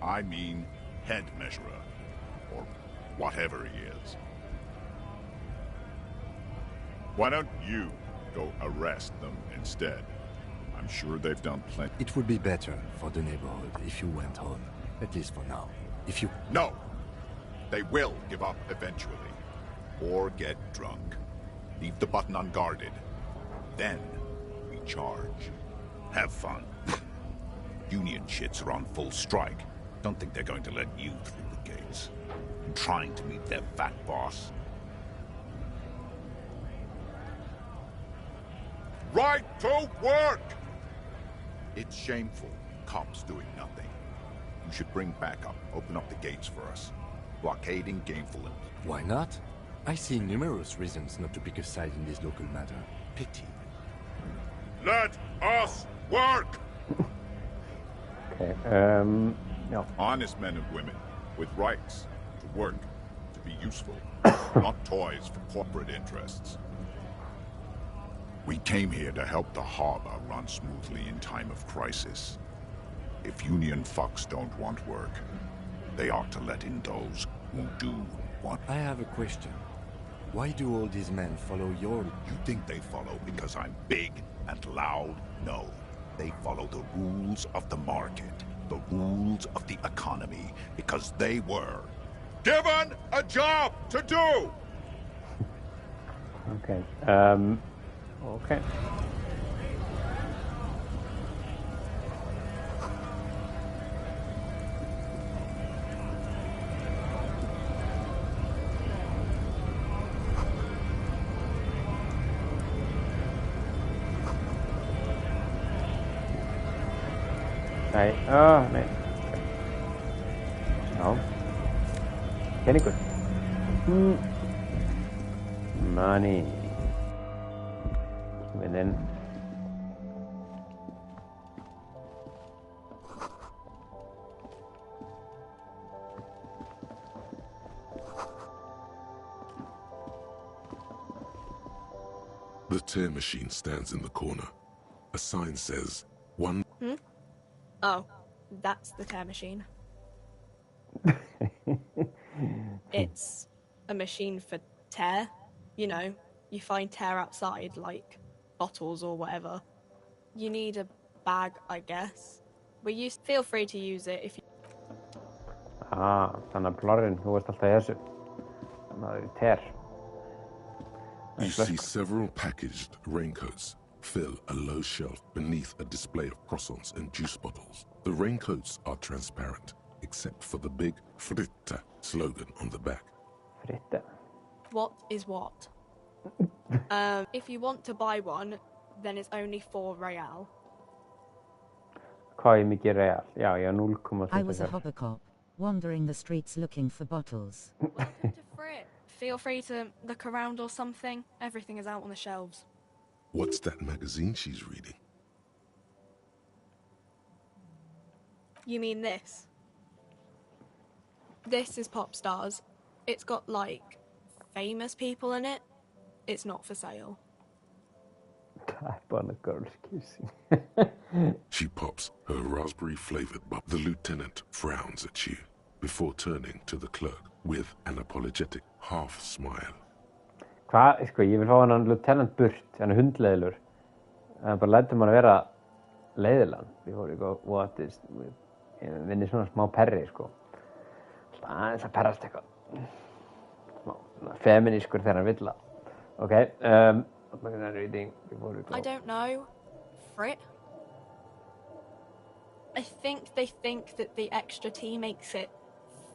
I mean head measurer, or whatever he is. Why don't you go arrest them instead? I'm sure they've done plenty. It would be better for the neighborhood if you went home, at least for now. If you... No! They will give up eventually. Or get drunk. Leave the button unguarded. Then we charge. Have fun. Union shits are on full strike. Don't think they're going to let you through the gates. I'm trying to meet their fat boss. Right to work! It's shameful. Cops doing nothing. You should bring backup. Open up the gates for us. Blockading gainful employment. Why not? I see numerous reasons not to pick a side in this local matter. Pity. Let us work! Okay, no. Honest men and women, with rights, to work, to be useful, not toys for corporate interests. We came here to help the harbor run smoothly in time of crisis. If union fucks don't want work, they ought to let in those who do want. I have a question. Why do all these men follow your... You think they follow because I'm big and loud? No. They follow the rules of the market, the rules of the economy, because they were given a job to do! Okay. Okay. Nej, nej. Ja. Peningur. Money. And then The tear machine stands in the corner. A sign says, one... Oh, that's the tear machine. It's a machine for tear. You know, you find tear outside, like bottles or whatever. You need a bag, I guess. Feel free to use it if you... Þannig að plorrin, þú veist alltaf í þessu. Þannig að það er tear. You see several packaged raincoats fill a low shelf beneath a display of croissants and juice bottles. The raincoats are transparent, except for the big Fritta slogan on the back. Fritta? What is what? If you want to buy one, then it's only 4 real. Hvað er mikið real? Já, ég 0,6. I was a hobbycop, wandering the streets looking for bottles. Feel free to look around or something. Everything is out on the shelves. What's that magazine she's reading? You mean this? This is Pop Stars. It's got, like, famous people in it. It's not for sale. Type on a girl's kissing. She pops her raspberry-flavored bubble. The lieutenant frowns at you before turning to the clerk with an apologetic half smile. Hvað, sko, ég vil fá hann lieutenant burt, hann er hundleiðilur. Það bara lætur maður að vera leiðilan. Before you go, what is... Ég vinni svona smá perri, sko. Aðeins að perrast eitthvað. Smá feminískur þegar hann vill að. Okay, what am I reading before we go? I don't know. Frit? I think they think that the extra tea makes it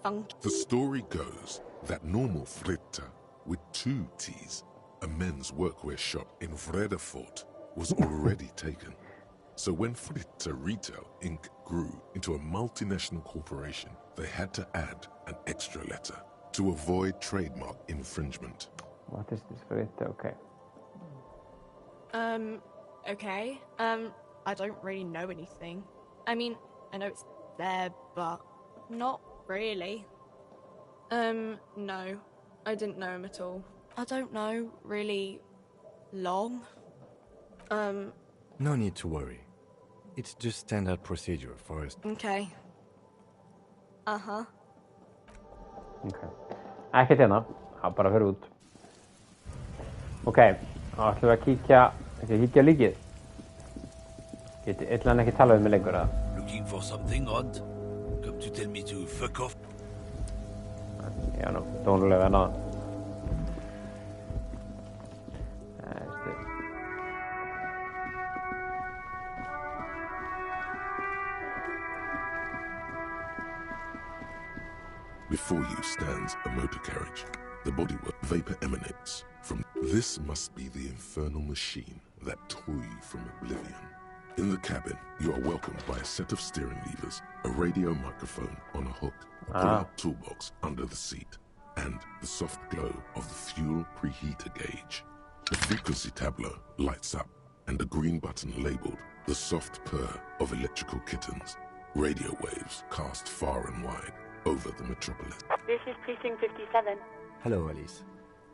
funky. The story goes that normal Fritta with 2 T's, a men's workwear shop in Vredefort, was already taken. So when Fritta Retail Inc. grew into a multinational corporation, they had to add an extra letter to avoid trademark infringement. What is this Fritta? Okay. Okay. I don't really know anything. I mean, I know it's there, but not really. No. I didn't know him at all. I don't know really long. No need to worry. It's just standard procedure for us. Okay. Uh-huh. Okay. Ekkert hérna. Það bara fyrir út. Ok, þá ætlum við að kíkja líkið. Ætla hann ekki tala við mig lengur að... Looking for something odd? Come to tell me to fuck off? Já, nú, tónulega en aðan. Before you stands a motor carriage. The bodywork vapor emanates from... This must be the infernal machine that tore you from oblivion. In the cabin, you are welcomed by a set of steering levers, a radio microphone on a hook, a pull-out toolbox under the seat, and the soft glow of the fuel preheater gauge. The frequency tableau lights up, and a green button labeled the soft purr of electrical kittens. Radio waves cast far and wide over the metropolis. This is Precinct 57. Hello, Alice.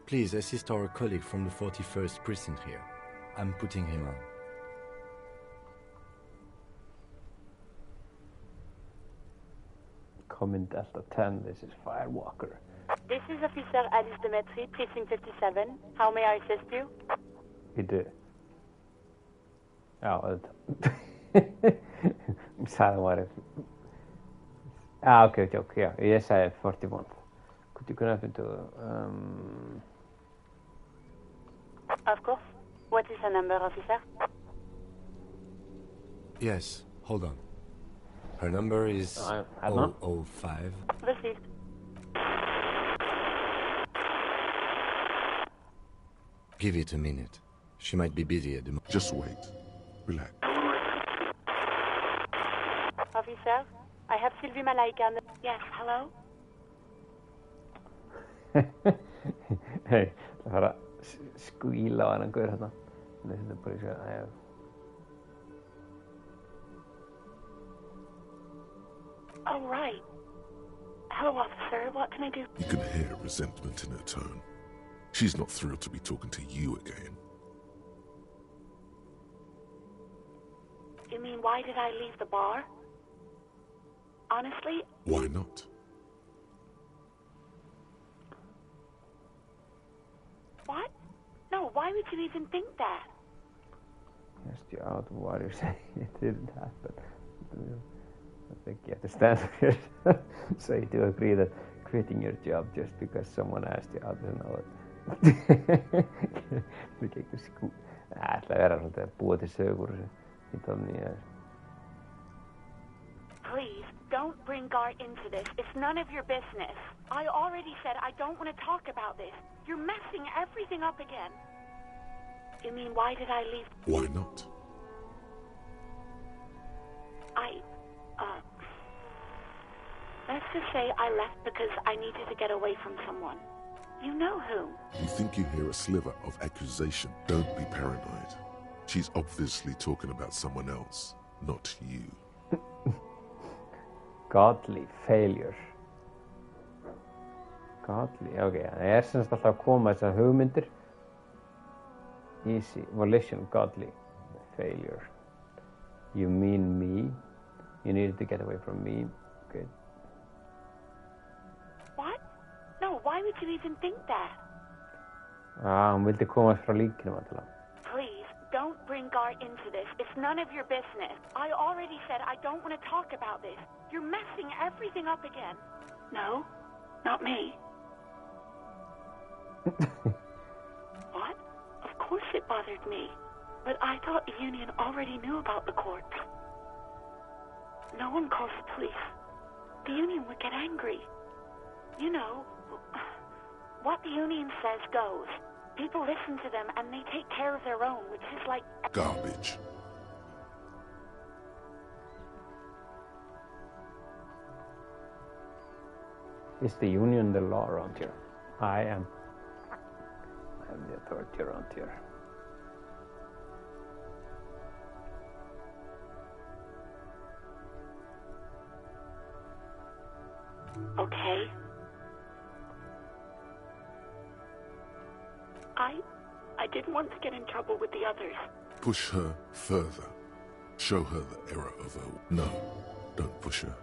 Please assist our colleague from the 41st precinct here. I'm putting him on. Come Delta 10, this is Firewalker. This is Officer Alice Demetri, Precinct 57. How may I assist you? Bíddu. Já, auðvitað. Sagði maður. Ok, joke, já. Ég sagði 41. Could you connect me to... Of course. What is the number, officer? Yes, hold on. Her number is 005. Received. Give it a minute. She might be busy at the moment. Just wait. Relax. Officer, I have Sylvie Malaika on the... Yes, hello? Hei, það fara að skvíla á hennan gaur hérna. Þetta er bara í sig að... Oh, right. Hello, officer. What can I do? You can hear resentment in her tone. She's not thrilled to be talking to you again. You mean, why did I leave the bar? Honestly? Why not? What? No, why would you even think that? Asked you out, what are you saying? It didn't happen. I think you understand here. So you do agree that quitting your job just because someone asked you out is not... Það gekk skú... Það ætla að vera svolítið að búa til sögur í tónni. Please, don't bring Gar into this. It's none of your business. I already said I don't want to talk about this. You're messing everything up again. You mean, why did I leave? Why not? Let's just say I left because I needed to get away from someone. You know who? You think you hear a sliver of accusation. Don't be paranoid. She's obviously talking about someone else, not you. Godly failure. Godly, ok, það semst alltaf að koma þessar hugmyndir. Easy, volition, godly failure. You mean me? You needed to get away from me. Okay. What? No, why would you even think that? Hún vildi komast frá líkinu vantilega. Please, don't bring Gar into this. It's none of your business. I already said I don't want to talk about this. You're messing everything up again. No, not me. What? Of course it bothered me. But I thought the Union already knew about the corpse. No one calls the police. The Union would get angry. You know, what the Union says goes. People listen to them and they take care of their own, which is like... Garbage. Is the Union the law around here? I am the authority around here. Okay. I didn't want to get in trouble with the others. Push her further. Show her the error of her... No, don't push her.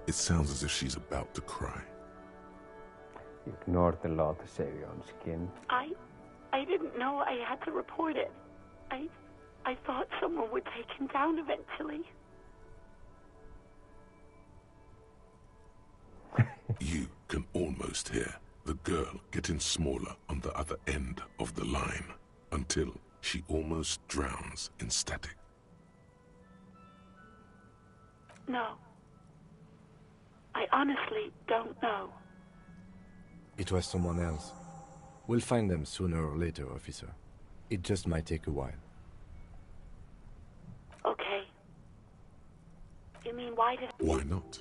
It sounds as if she's about to cry. You ignored the law to save your own skin. I didn't know I had to report it. I thought someone would take him down eventually. You can almost hear the girl getting smaller on the other end of the line until she almost drowns in static. No. I honestly don't know. It was someone else. We'll find them sooner or later, officer. It just might take a while. Okay. You mean, why did... Why not?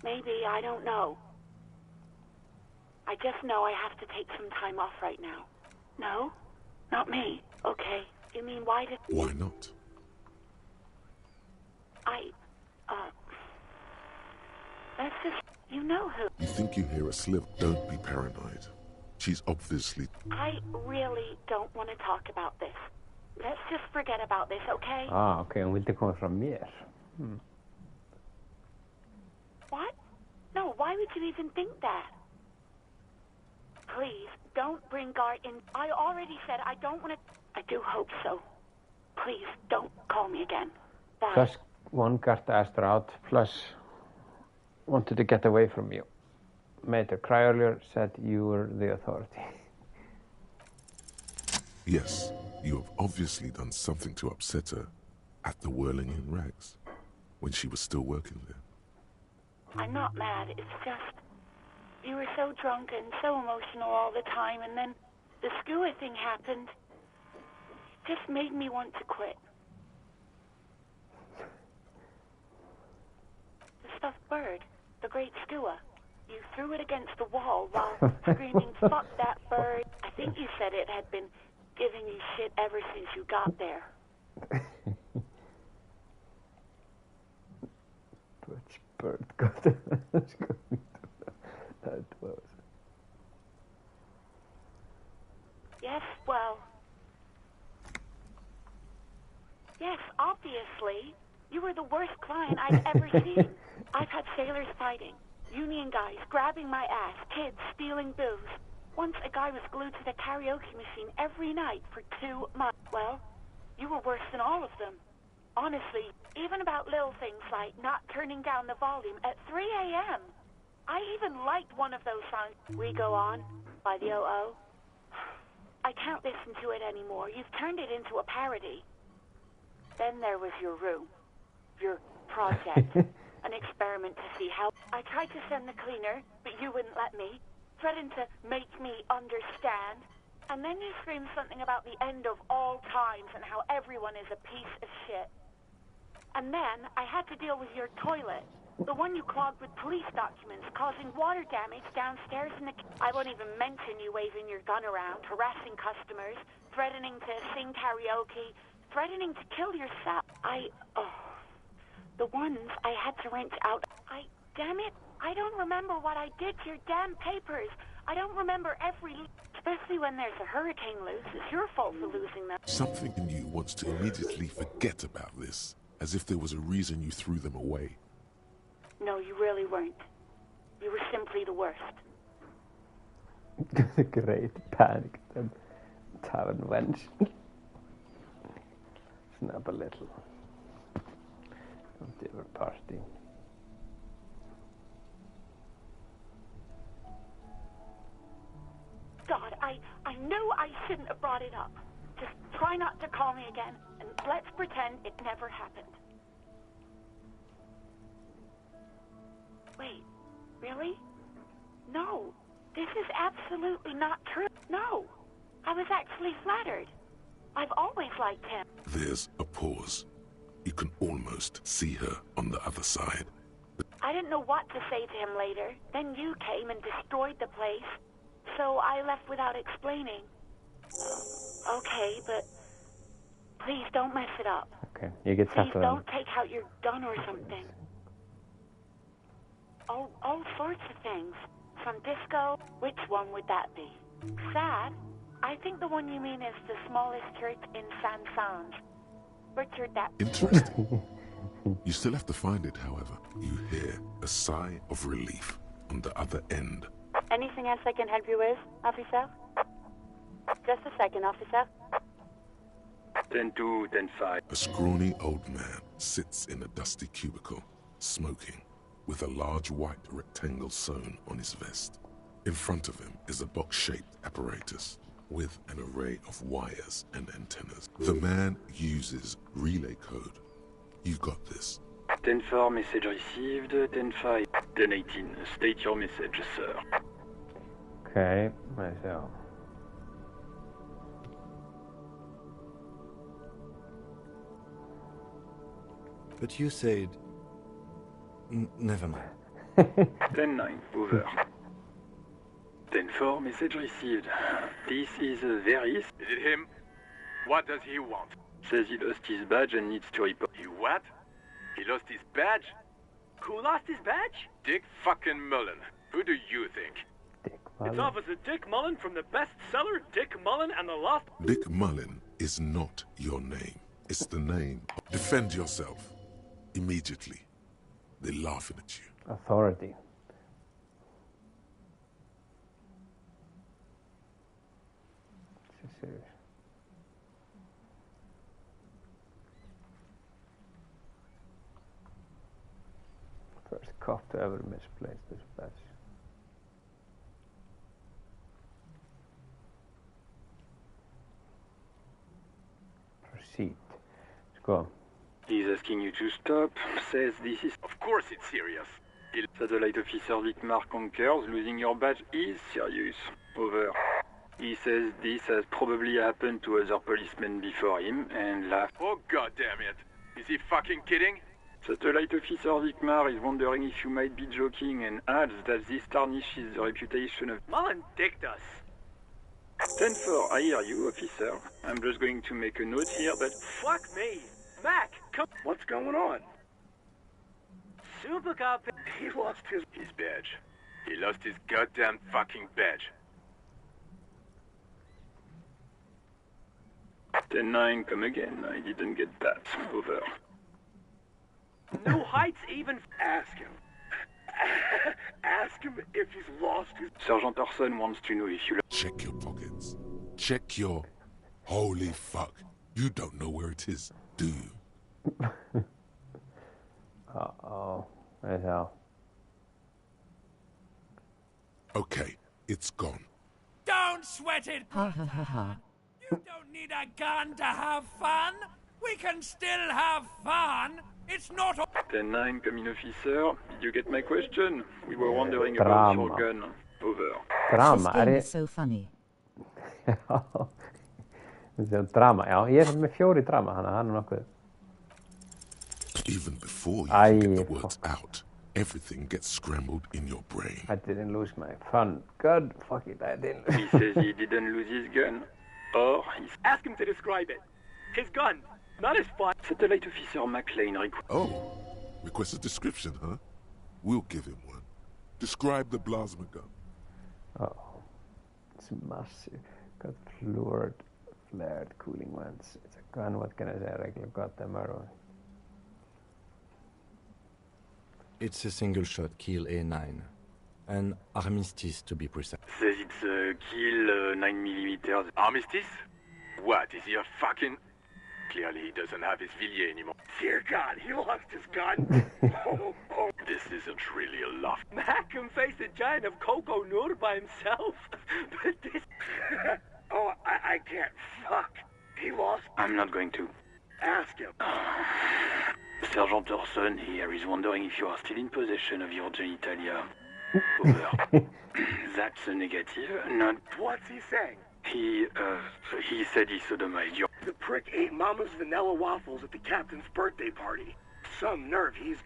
Maybe, I don't know. I just know I have to take some time off right now. No? Not me. Okay. You mean, why did... Why not? That's just... You know who... You think you hear a sliver. Don't be paranoid. She's obviously... I really don't want to talk about this. Let's just forget about this, okay? Okay, hún vildi koma frá mér. would you even think that? Please, don't bring Gar in. I already said I don't want to... I do hope so. Please, don't call me again. Bye. Plus, one guard asked her out, plus wanted to get away from you. Made her cry earlier, said you were the authority. Yes, you have obviously done something to upset her at the Whirling in Rags, when she was still working there. I'm not mad, it's just... You were so drunk and so emotional all the time, and then the skua thing happened. It just made me want to quit. The stuffed bird, the great skua. You threw it against the wall while screaming, "Fuck that bird." I think you said it had been giving you shit ever since you got there. Which bird got that was? Yes, well... Yes, obviously. You were the worst client I've ever seen. I've had sailors fighting, union guys grabbing my ass, kids stealing booze. Once a guy was glued to the karaoke machine every night for 2 months. Well, you were worse than all of them. Honestly, even about little things like not turning down the volume at 3 a.m. I even liked one of those songs, "We Go On" by the O.O. I can't listen to it anymore. You've turned it into a parody. Then there was your room, your project, an experiment to see how... I tried to send the cleaner, but you wouldn't let me. Threatened to make me understand. And then you screamed something about the end of all times and how everyone is a piece of shit. And then I had to deal with your toilet, the one you clogged with police documents, causing water damage downstairs in the... I won't even mention you waving your gun around, harassing customers, threatening to sing karaoke, threatening to kill yourself. The ones I had to rent out. Damn it, I don't remember what I did to your damn papers. I don't remember every... Especially when there's a hurricane loose. It's your fault for losing them. Something in you wants to immediately forget about this, as if there was a reason you threw them away. No, you really weren't. You were simply the worst. Great panic. Tavern wench. Snap a little. Come to your party. God, I knew I shouldn't have brought it up. Just try not to call me again, and let's pretend it never happened. Wait, really? No, this is absolutely not true. No, I was actually flattered. I've always liked him. There's a pause. You can almost see her on the other side. I didn't know what to say to him later. Then you came and destroyed the place. So I left without explaining. Okay, but please don't mess it up. Okay, you get Please settled. don't take out your gun or something. All sorts of things. From disco, which one would that be? Sad? I think the one you mean is the smallest church in San Francisco. Richard, that... Interesting. You still have to find it, however. You hear a sigh of relief on the other end. Anything else I can help you with, officer? Just a second, officer. 10-2, 10-5. A scrawny old man sits in a dusty cubicle, smoking, with a large white rectangle sewn on his vest. In front of him is a box-shaped apparatus with an array of wires and antennas. The man uses relay code. You've got this. 10-4, message received. 10-5. 10-18, state your message, sir. Okay, myself. But you said... never mind. 10-9, over. 10-4, message received. This is very... Is it him? What does he want? Says he lost his badge and needs to report. He what? He lost his badge? Who lost his badge? Dick fucking Mullen. Who do you think? It's Officer Dick Mullen from the bestseller Dick Mullen and the Lost... Dick Mullen is not your name. It's the name. Defend yourself. Immediately. They're laughing at you. Authority. serious. First cop to ever misplace this badge. Proceed. Let's go. He's asking you to stop, says this is... Of course it's serious. Satellite Officer Vicmar concurs, losing your badge is serious. Over. He says this has probably happened to other policemen before him, and laughs. Oh god damn it. Is he fucking kidding? Satellite Officer Vicmar is wondering if you might be joking and adds that this tarnishes the reputation of... Mullen dicked us. 10-4, I hear you, officer. I'm just going to make a note here that... Fuck me. Mac, come... What's going on? Super cop... He lost his badge. He lost his goddamn fucking badge. 10-9, come again. I didn't get that. Over. No heights even... Ask him. Ask him if he's lost his... Sergeant Orson wants to know if you... Check your pockets. Check your... Holy fuck. You don't know where it is, do you? Uh-oh. Right now. Okay, it's gone. Don't sweat it! Ha ha ha ha. You don't need a gun to have fun! We can still have fun! It's not... 10-9, come in, officer. Did you get my question? We were wondering about your gun. Over. Drama, This game is so funny. Þetta er drama, já, ég er með 4 drama, þannig að það er nokkuð. Even before you can get the words out, everything gets scrambled in your brain. I didn't lose my fun. God, fuck it, I didn't. He says he didn't lose his gun. Or he's... Ask him to describe it. His gun, not his fun. Satellite Officer McLean requests... Oh, request a description, huh? We'll give him one. Describe the plasma gun. Uh-oh. It's massive. Got flared cooling vents. It's a gun, what can I say? Regular goddamn arrow. It's a single-shot kill A9. An armistice, to be precise. Says it's a kill 9mm. Armistice? What, is he a fucking... Clearly he doesn't have his Villiers anymore. Dear God, he lost his gun. Oh. This isn't really a laugh. Mac can face a giant of Coco Nur by himself. But this... Oh, I can't. Fuck. He lost... I'm not going to. Ask him. Sergeant Orson here is wondering if you are still in possession of your genitalia. Over. That's a negative, not... What's he saying? He said he sodomized you. The prick ate Mama's vanilla waffles at the captain's birthday party. Some nerve he's...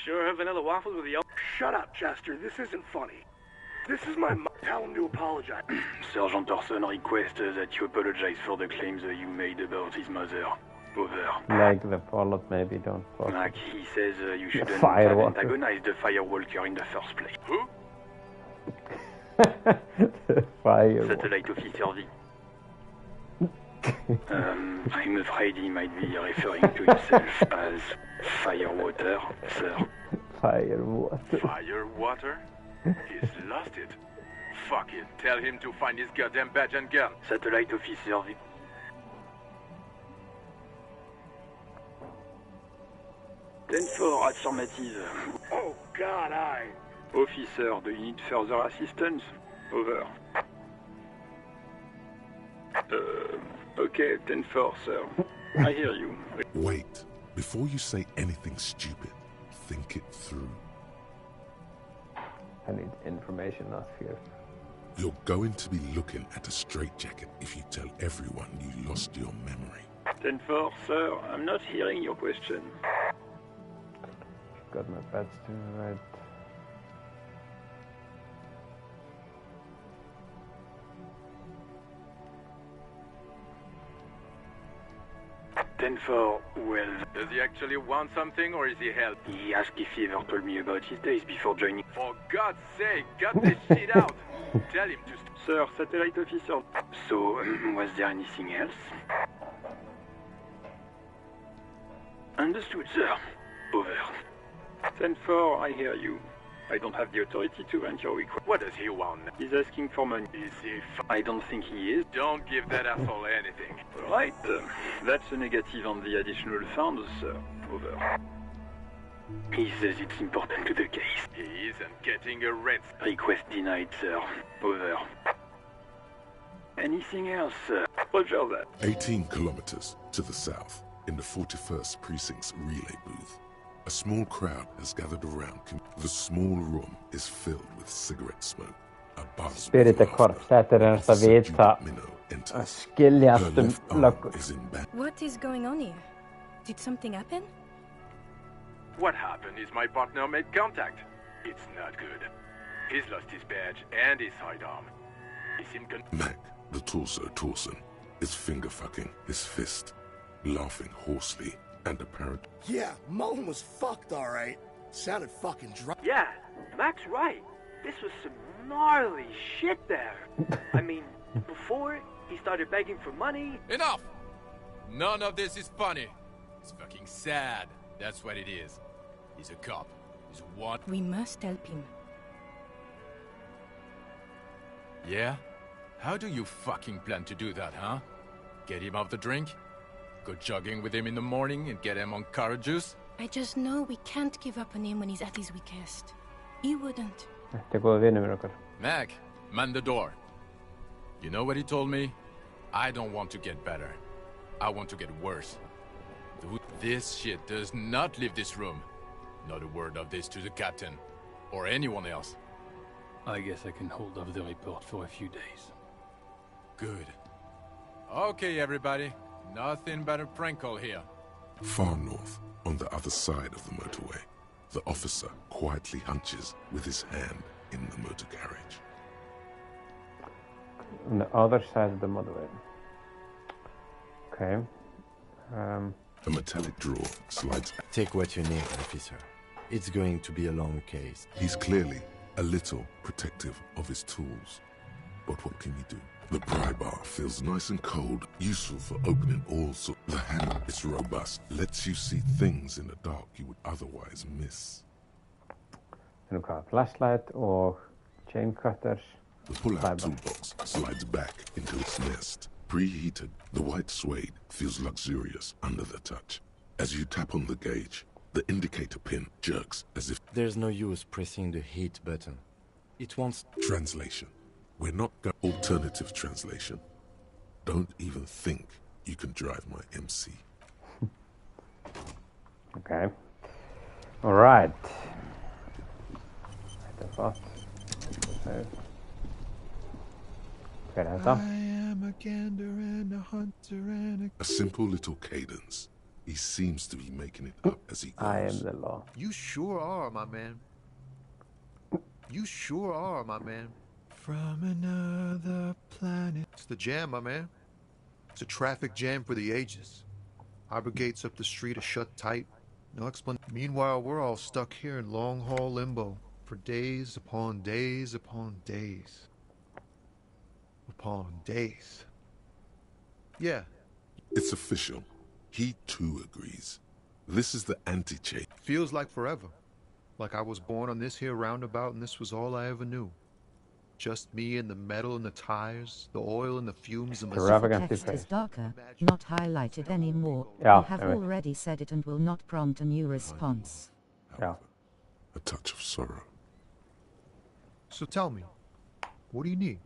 Sure have vanilla waffles with the... Shut up, Chester. This isn't funny. This is my mom. Tell him to apologize. Sergeant Orson requests that you apologize for the claims that you made about his mother. Over. Like the followed, maybe don't follow. Like he says you shouldn't have antagonized the Firewalker in the first place. Who? Firewalker. Satellite Officer V. I'm afraid he might be referring to himself as Firewater, sir. Firewater. Firewater? He's lost it. Fuck it. Tell him to find his goddamn badge and gun. Satellite Officer V. Ten-4, affirmative. Oh, God, Officer, do you need further assistance? Over. Okay, 10-4, sir. I hear you. Wait. Before you say anything stupid, think it through. I need information, not fear. You're going to be looking at a straitjacket if you tell everyone you lost your memory. 10-4, sir. I'm not hearing your question. Got my badge to right. Ten-4, well... Does he actually want something, or is he help? He asked if he ever told me about his days before joining... For God's sake, got this shit out! Tell him to... Sir, Satellite Officer... So, was there anything else? Understood, sir. Over. 10-4, I hear you. I don't have the authority to grant your request. What does he want? He's asking for money. Is he I don't think he is. Don't give that asshole anything. Right. That's a negative on the additional funds, sir. Over. He says it's important to the case. He isn't getting a rent. Request denied, sir. Over. Anything else, sir? Roger that. 18 kilometers to the south, in the 41st Precinct's relay booth, a small crowd has gathered around. The small room is filled with cigarette smoke. A buzz Spiritakorps, þetta hans að vita að skilja allt löggur. What is going on here? Did something happen? What happened is my partner made contact. It's not good. He's lost his badge and his sidearm. He's in Mac, the torso Torson, is finger-fucking his fist, laughing hoarsely and apparent. Yeah, Mullen was fucked, all right. Sounded fucking drunk. Yeah, Mac's right. This was some gnarly shit there. I mean, before he started begging for money. Enough! None of this is funny. It's fucking sad. That's what it is. He's a cop. He's one. We must help him. Yeah? How do you fucking plan to do that, huh? Get him off the drink? Go jogging with him in the morning and get him on carrot juice? I just know we can't give up on him when he's at his weakest. He wouldn't. Þetta góða vinur minn okkar. Mac, man the door. You know what he told me? I don't want to get better. I want to get worse. This shit does not leave this room. Not a word of this to the captain. Or anyone else. I guess I can hold off the report for a few days. Good. Okay, everybody. Nothing but a prank call here. Far north, on the other side of the motorway, the officer quietly hunches with his hand in the motor carriage. On the other side of the motorway. Okay. A metallic drawer slides. Take what you need, officer. It's going to be a long case. He's clearly a little protective of his tools. But what can you do? The pry bar feels nice and cold, useful for opening all sorts. The handle is robust, lets you see things in the dark you would otherwise miss. Nú hvað, flashlight og chain cutters. The pull-out toolbox slides back into its nest. Preheated, the white suede feels luxurious under the touch. As you tap on the gauge, the indicator pin jerks as if... There's no use pressing the heat button. It wants... Translation. We're not going... Alternative translation. Don't even think you can drive my MC. Okay. All right. Þetta flott. Hver þetta? I am a gander and a hunter and a simple little cadence. He seems to be making it up as he goes. I am the law. You sure are, my man. You sure are, my man. From another planet. It's the jam, my man. It's a traffic jam for the ages. Harbor gates up the street are shut tight. No explanation. Meanwhile, we're all stuck here in long-haul limbo for days upon days upon days. Upon days. Yeah. It's official. He too agrees. This is the anti-change. Feels like forever. Like I was born on this here roundabout and this was all I ever knew. Just me and the metal and the tires, the oil and the fumes and the text is darker, not highlighted anymore. Yeah, we have already said it and will not prompt a new response. Yeah. A touch of sorrow. So tell me, what do you need?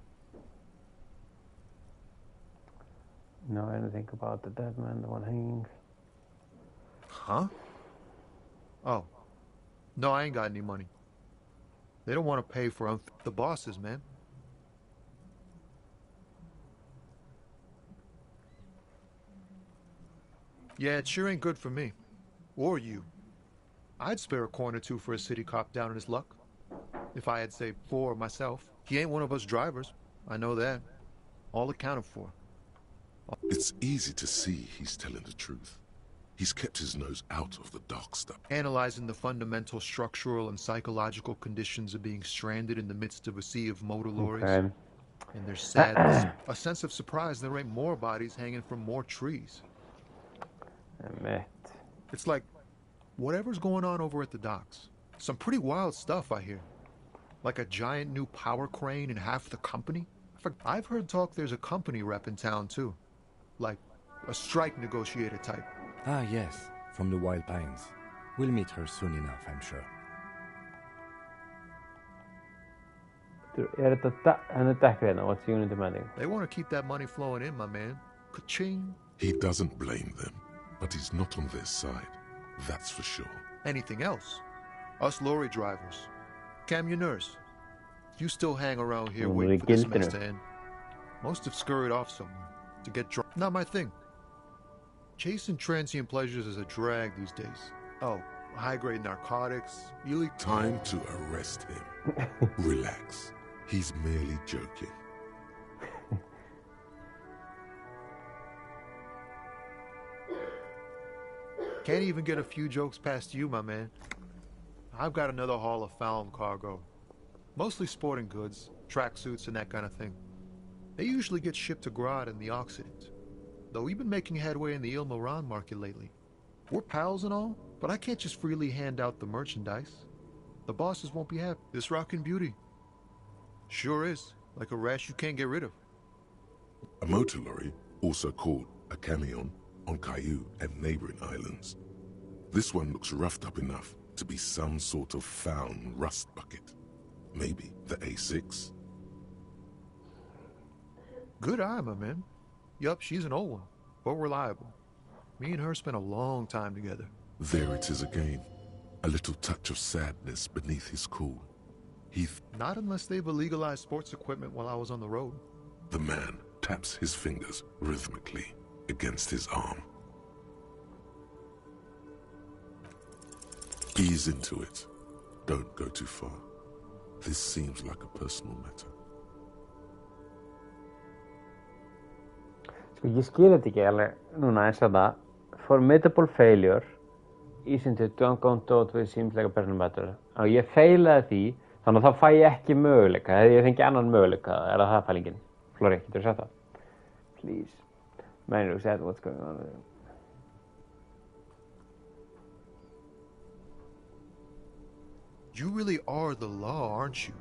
Know anything about the dead man, the one hanging? Huh? Oh. No, I ain't got any money. They don't want to pay for the bosses, man. Yeah, it sure ain't good for me. Or you. I'd spare a coin or two for a city cop down in his luck. If I had, say, 4 myself. He ain't one of us drivers. I know that. All accounted for. It's easy to see he's telling the truth. He's kept his nose out of the dark stuff. Analyzing the fundamental structural and psychological conditions of being stranded in the midst of a sea of motor lorries. Okay. And there's sadness, a sense of surprise there ain't more bodies hanging from more trees. It's like, whatever's going on over at the docks, Some pretty wild stuff, I hear. Like a giant new power crane in half the company. I've heard talk there's a company rep in town, too. Like a strike negotiator type. Ah, yes, from the Wild Pines. We'll meet her soon enough, I'm sure. What's the unit demanding? They want to keep that money flowing in, my man. Ka-ching. He doesn't blame them, but he's not on their side. That's for sure. Anything else? Us lorry drivers. Camionneurs. You still hang around here waiting for this mess to end. Most have scurried off somewhere to get drunk. Not my thing. Chasing transient pleasures is a drag these days. Oh, high-grade narcotics, illegal... Time to arrest him. Relax. He's merely joking. Can't even get a few jokes past you, my man. I've got another haul of found cargo. Mostly sporting goods, tracksuits, and that kind of thing. They usually get shipped to Grodd in the Occident. Though we've been making headway in the Il Moran market lately. We're pals and all, but I can't just freely hand out the merchandise. The bosses won't be happy. This rockin' beauty. Sure is. Like a rash you can't get rid of. A motor lorry, also called a camion, on Caillou and neighboring islands. This one looks roughed up enough to be some sort of found rust bucket. Maybe the A6. Good eye, my man. Yup, she's an old one, but reliable. Me and her spent a long time together. There it is again. A little touch of sadness beneath his cool. Not unless they've illegalized sports equipment while I was on the road. The man taps his fingers rhythmically against his arm. Ease into it. Don't go too far. This seems like a personal matter. Sko, ég skil þetta ekki alveg núna eins og það. Formidable failure. Ease into it, don't go to it seems like a personal matter. Og ég feilaði því, þannig að þá fæ ég ekki möguleika. Hefði ég fengið annan möguleika, það fælingin? Flóri, getur þú sagt það? Please. Man, you said what's going on with him. You really are the law, aren't you?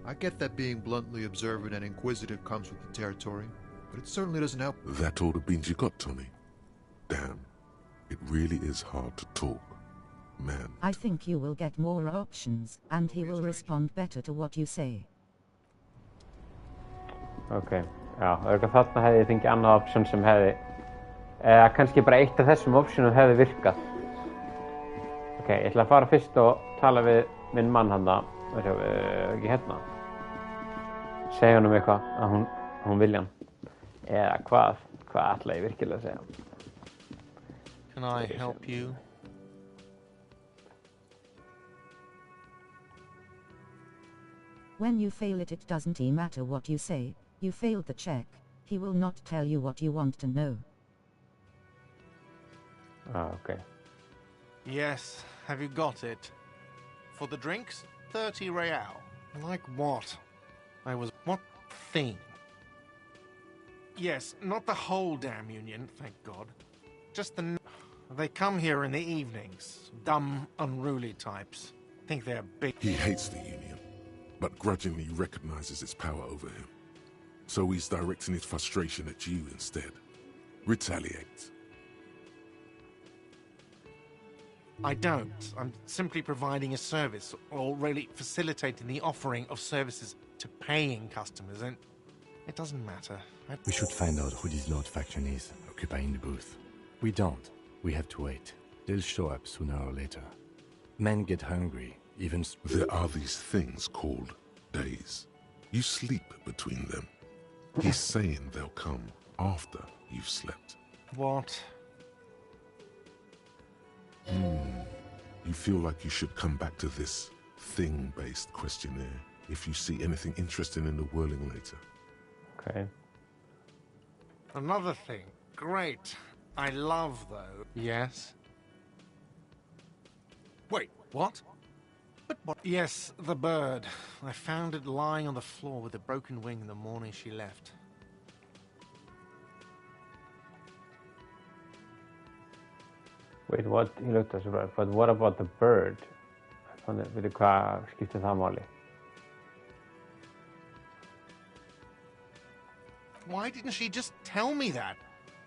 I get that being bluntly observant and inquisitive comes with the territory, but it certainly doesn't help. That all the beans you got, Tommy? Damn, it really is hard to talk, man. I think you will get more options, and he will respond better to what you say. Okay. Já, þarna hefði ég fengið annað option sem hefði, eða kannski bara eitt af þessum optionum hefði virkað. Ok, ég ætla að fara fyrst og tala við minn mann handa, ekki hérna. Segja honum eitthvað að hún vilja hann. Eða hvað ætla ég virkilega að segja? Can I help you? When you fail it, it doesn't matter what you say. You failed the check. He will not tell you what you want to know. Ah, okay. Yes, have you got it? For the drinks, 30 real. Like what? What thing? Yes, not the whole damn union, thank God. Just they come here in the evenings. Dumb, unruly types. Think they're big. He hates the union, but grudgingly recognizes its power over him. So he's directing his frustration at you instead. Retaliate. I don't. I'm simply providing a service, or really facilitating the offering of services to paying customers, and it doesn't matter. We should find out who this Lord faction is, occupying the booth. We don't. We have to wait. They'll show up sooner or later. Men get hungry, even... There are these things called days. You sleep between them. He's saying they'll come after you've slept. What? You feel like you should come back to this thing-based questionnaire if you see anything interesting in the whirling later. Okay. Another thing. Great. I love, though. Yes? Wait, what? But what? Yes, the bird. I found it lying on the floor with a broken wing the morning she left. Wait, what? He looked at us, but what about the bird? Þannig, veitu hvað skiptir það máli? Why didn't she just tell me that?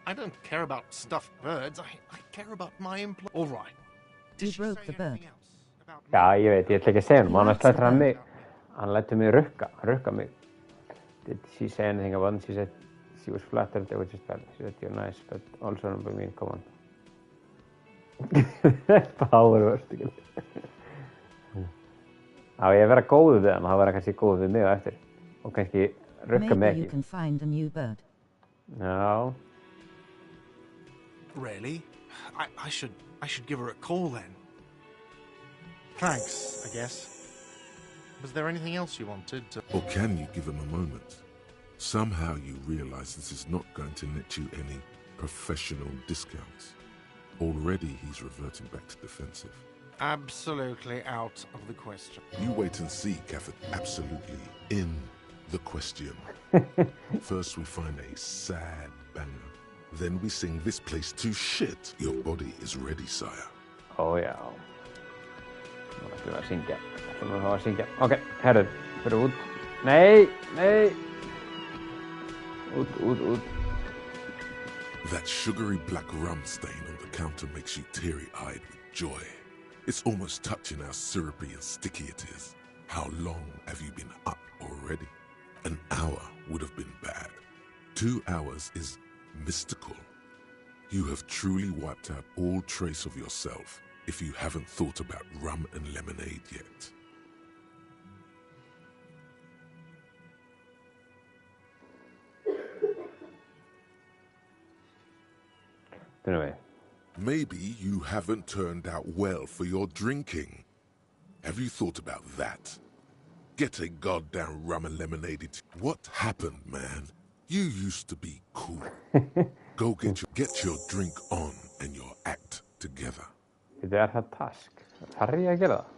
I don't care about stuffed birds. I care about my employ. All right. You broke the bird. Já, ég veit, ég ætla ekki að segja hann, annars lætur hann mig, hann lætur mig rukka mig. Did she say anything about it? She said she was flattered they were just bad. She said you're nice, but also don't be mean, come on. Power word, ekki. Já, ég vera góður við hann, það vera kannski góður við mig á eftir. Og kannski rukka mig Maybe you ekki. can find a new bird. Já. Really? I should give her a call then. Thanks, I guess. Was there anything else you wanted to... Or can you give him a moment? Somehow you realize this is not going to net you any professional discounts. Already he's reverting back to defensive. Absolutely out of the question. You wait and see, Catholic. Absolutely in the question. First we find a sad banger. Then we sing this place to shit. Your body is ready, sire. Oh já. Nú ætlum við að syngja. Ætlum við að syngja. Ok, herru, fyrir út. Nei. Út. That sugary black rum stain on the counter makes you teary-eyed with joy. It's almost touching how syrupy and sticky it is. How long have you been up already? An hour would have been bad. 2 hours is mystical. You have truly wiped out all trace of yourself if you haven't thought about rum and lemonade yet. Anyway. Maybe you haven't turned out well for your drinking. Have you thought about that? Get a goddamn rum and lemonade. What happened, man? You used to be cool. Go get your drink on and your act together. Þetta það task. Þarf ég að gera það?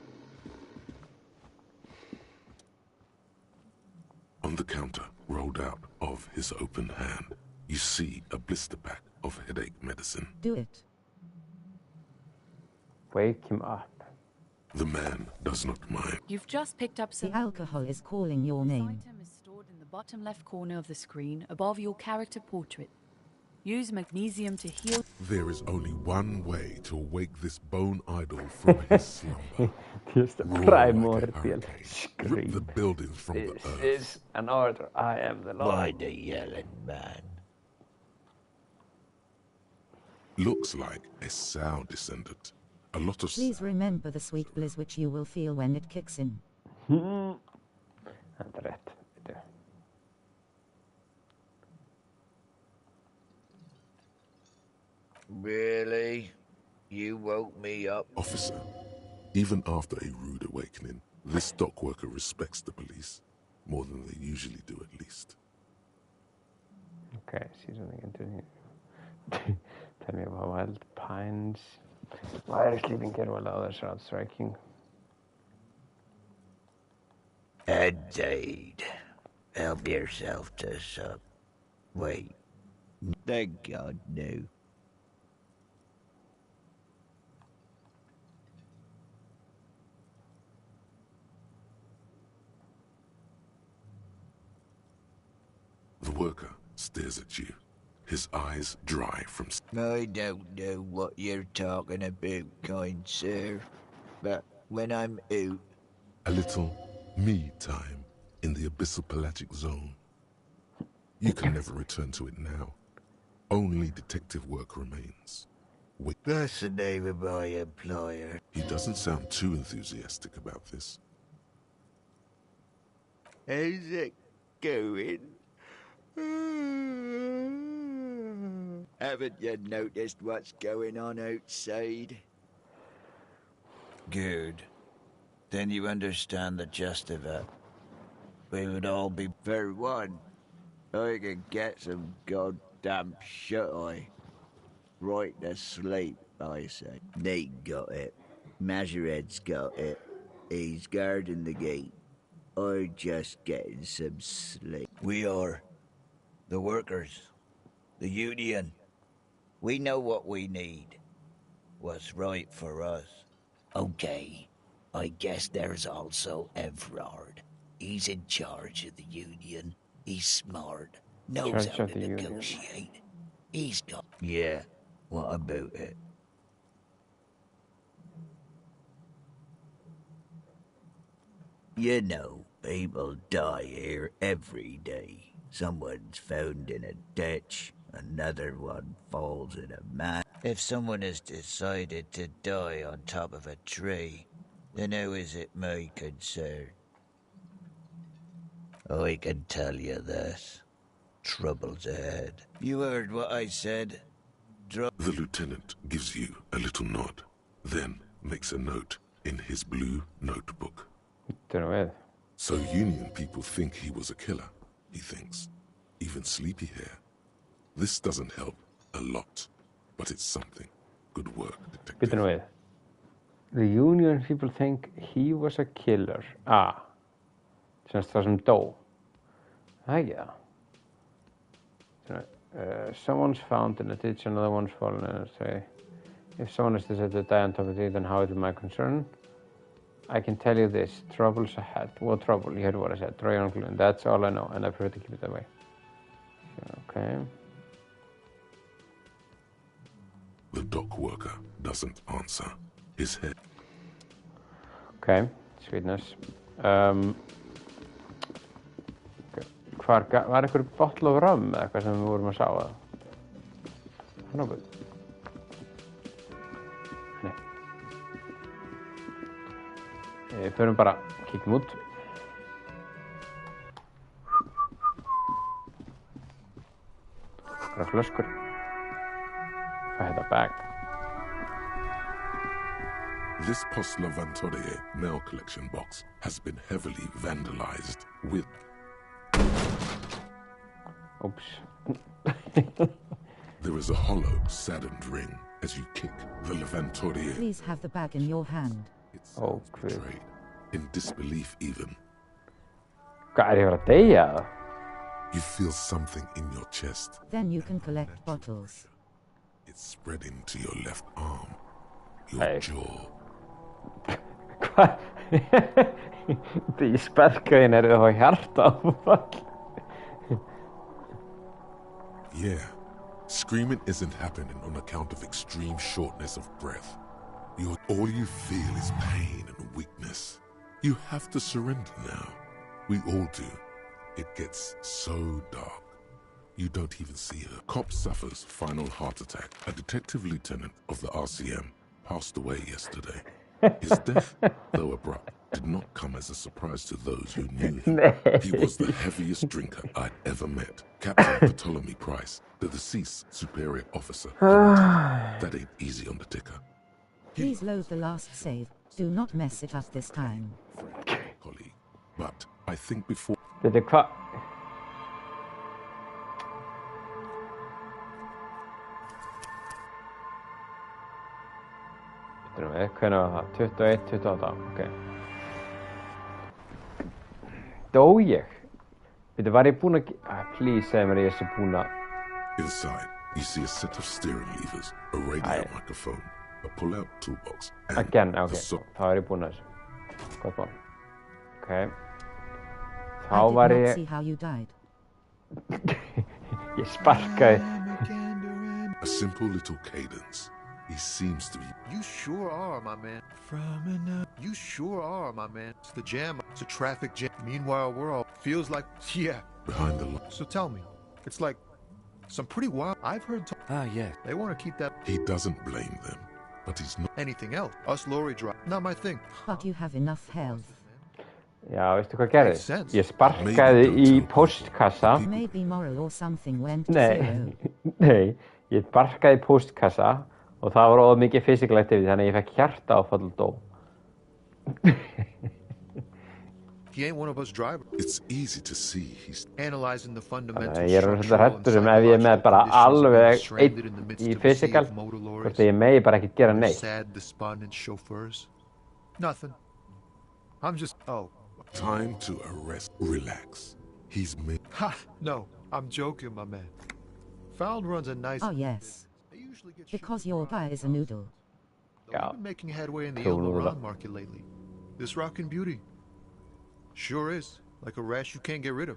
On the counter, rolled out of his open hand, you see a blister pack of headache medicine. Do it. Wake him up. The man does not mind. You've just picked up some... The alcohol is calling your name. This item is stored in the bottom left corner of the screen above your character portrait. Use magnesium to heal... There is only one way to wake this bone idol from his slumber. Just a Roar primordial like a hurricane. scream. Rip the buildings from the earth. This is an order. I am the Lord. By the yelling man. Looks like a sound descendant. A lot of Please remember the sweet bliss which you will feel when it kicks in. Þetta rétt. Really? You woke me up? Officer, even after a rude awakening, this dock worker respects the police. More than they usually do, at least. Okay, see something interesting. Tell me about wild pines. Why are you sleeping here while others are out striking? Indeed. Help yourself to some. Wait. Thank God, no. The worker stares at you, his eyes dry from... I don't know what you're talking about, kind sir, but when I'm out... A little me time in the abyssal pelagic zone. You can never return to it now. Only detective work remains. Wait. That's the name of my employer. He doesn't sound too enthusiastic about this. How's it going? Haven't you noticed what's going on outside? Good. Then you understand the gist of it. We would all be... For one, I could get some goddamn shut-eye. Right to sleep, I say. Nate got it. Majoret's got it. He's guarding the gate. I'm just getting some sleep. We are. The workers. The union. We know what we need. What's right for us. Okay. I guess there's also Everard. He's in charge of the Union. He's smart, knows how to negotiate. He's got... Yeah, what about it? You know, people die here every day. Someone's found in a ditch, another one falls in a mat. If someone has decided to die on top of a tree, then how is it my concern? I can tell you this. Trouble's ahead. You heard what I said. The lieutenant gives you a little nod, then makes a note in his blue notebook. So Union people think he was a killer, he thinks. Even sleepy hair. This doesn't help a lot, but it's something. Good work, detective. The Union people think he was a killer. Semst það sem dó. Yeah. Someone's found in a ditch, another one's fallen in a tree. If someone is decided to die on top of the tree, then how is it my concern? I can tell you this, trouble's ahead. What trouble? You heard what I said. Try on glue. That's all I know, and I prefer to keep it that way. Okay. The dock worker doesn't answer. His head. Okay, sweetness. Okay. Var einhver bottle of rum eða eitthvað sem við vorum að sjá það? Nei. Við förum bara, kíkjum út. Bara flöskur. Hvað heita bag? This Post Lavantorie mail collection box has been heavily vandalized with... Oops. There is a hollow, saddened ring as you kick the Lavantorie. Please have the bag in your hand. Oh, great. In disbelief even. Hvað ég að deyja? You feel something in your chest. Then you can collect bottles. It's spreading to your left arm. Your jaw. Hvað? Því sparkaðin þið þá hjarta á. Yeah. Screaming isn't happening on account of extreme shortness of breath. All you feel is pain and weakness. You have to surrender now. We all do. It gets so dark. You don't even see her. Cop suffers final heart attack. A detective lieutenant of the RCM passed away yesterday. His death, though abrupt, did not come as a surprise to those who knew him. He was the heaviest drinker I'd ever met. Captain Ptolemy Price, the deceased superior officer. That ain't easy on the ticker. Please load the last save. Do not mess it up this time. Colleague, but I think before... Þetta hvað? Hvernig var það? 21, 28, ok. Dó ég? Þetta var ég búinn að... Please, segð mér að ég sé búinn að... Inside, you see a set of steering levers, a radio microphone, a pull-out toolbox, and again, okay. Þá ég búinn að þessu. Gott mál. Ok. Þá var ég... I did not see how you died. Ég sparkaði. A simple little cadence. He seems to be... You sure are, my man. You sure are, my man. It's the jam. It's a traffic jam. Meanwhile, we're all... Feels like... Yeah. Behind the line. So tell me. It's like... Some pretty wild... I've heard... yeah. They want to keep that... He doesn't blame them. But he's not... Anything else. Us lorry drive. Not my thing. But you have enough health. Já, veistu hvað gerði? Ég sparkaði í postkassa. Maybe moral or something went to zero. Nei, ég sparkaði í postkassa og það var of mikið physical activity, þannig að ég fekk hjartaáfall og dó. He ain't one of us drivers. It's easy to see he's analyzing the fundamentals. Ég svolítið hræddur ef ég með bara alveg einn í physical, hvort ég megi bara ekkert gera neitt. Sad, despondent chauffeurs. Nothing. I'm just... Oh. Time to arrest. Relax. He's made... Ha! No, I'm joking, my man. Found runs a nice... Oh, yes. Because your guy is a noodle. We've been making headway in the Ill-Moran market lately. This rockin' beauty. Sure is. Like a rash you can't get rid of.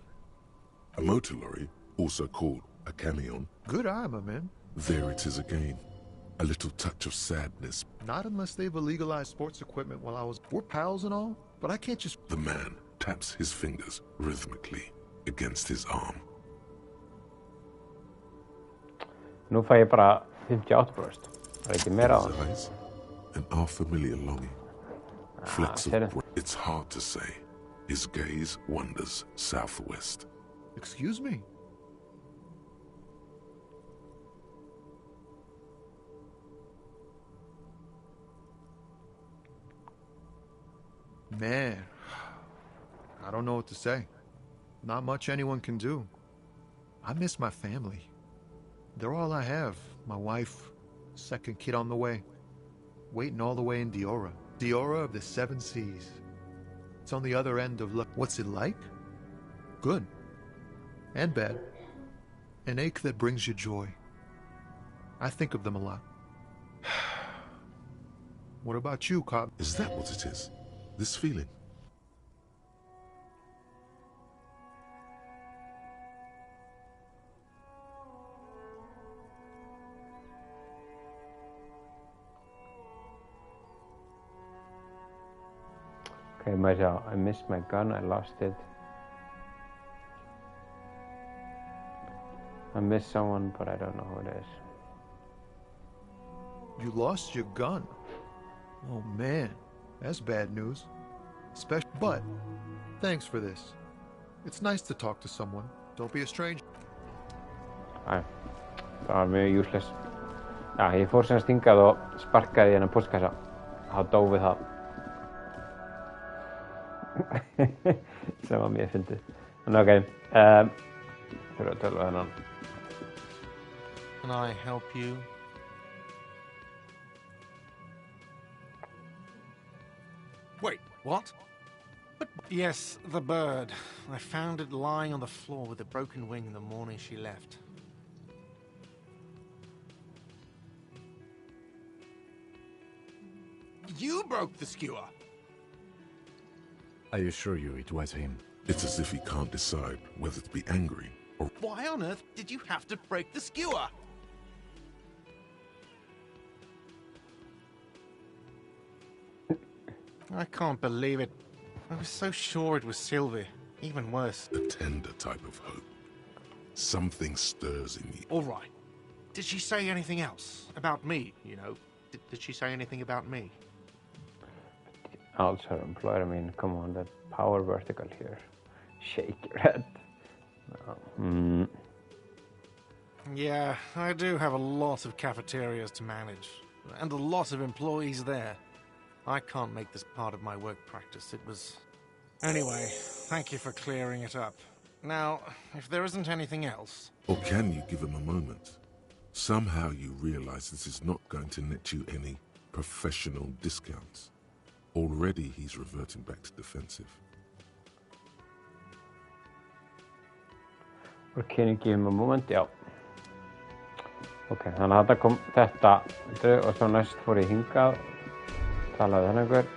A motor lorry, also called a camion. Good eye, my man. There it is again. A little touch of sadness. Not unless they've illegalized sports equipment while I was... We're pals and all, but I can't just... The man taps his fingers rhythmically against his arm. Nú fæ ég bara 58%. Það ekki meira á hann. Eyes, an unfamiliar longing. Flecks of... It's hard to say. His gaze wanders southwest. Excuse me? Man, I don't know what to say. Not much anyone can do. I miss my family. They're all I have. My wife, second kid on the way. Waiting all the way in Diora. Diora of the Seven Seas. It's on the other end of... What's it like? Good. And bad. An ache that brings you joy. I think of them a lot. What about you, Cop? Is that what it is? This feeling? Okay, maður I missed my gun, I lost it. I missed someone, but I don't know who it is. You lost your gun? Oh man, that's bad news. But, thanks for this. It's nice to talk to someone. Don't be a stranger. Æ, það var mjög useless. Já, ég fór semst hingað og sparkaði í hennar postkassa. Það dó við það. Sem var mjög fyndið. En ok, þurfum að tölva hennan. Can I help you? Wait, what? But yes, the bird. I found it lying on the floor with a broken wing the morning she left. You broke the skewer! I assure you it was him. It's as if he can't decide whether to be angry or... Why on earth did you have to break the skewer? I can't believe it. I was so sure it was Sylvie. Even worse. A tender type of hope. Something stirs in me. All right. Did she say anything else? About me, you know? Did she say anything about me? Also her employer, I mean, come on, that power vertical here. Shake your head. No. Yeah, I do have a lot of cafeterias to manage. And a lot of employees there. I can't make this part of my work practice. It was... Anyway, thank you for clearing it up. Now, if there isn't anything else... Or can you give him a moment? Somehow you realize this is not going to net you any professional discounts. Already he's reverting back to defensive. Or can you give him a moment? Já. Ok, þannig að þetta kom þetta og svo næst fór ég hingað. Talaði hann einhver.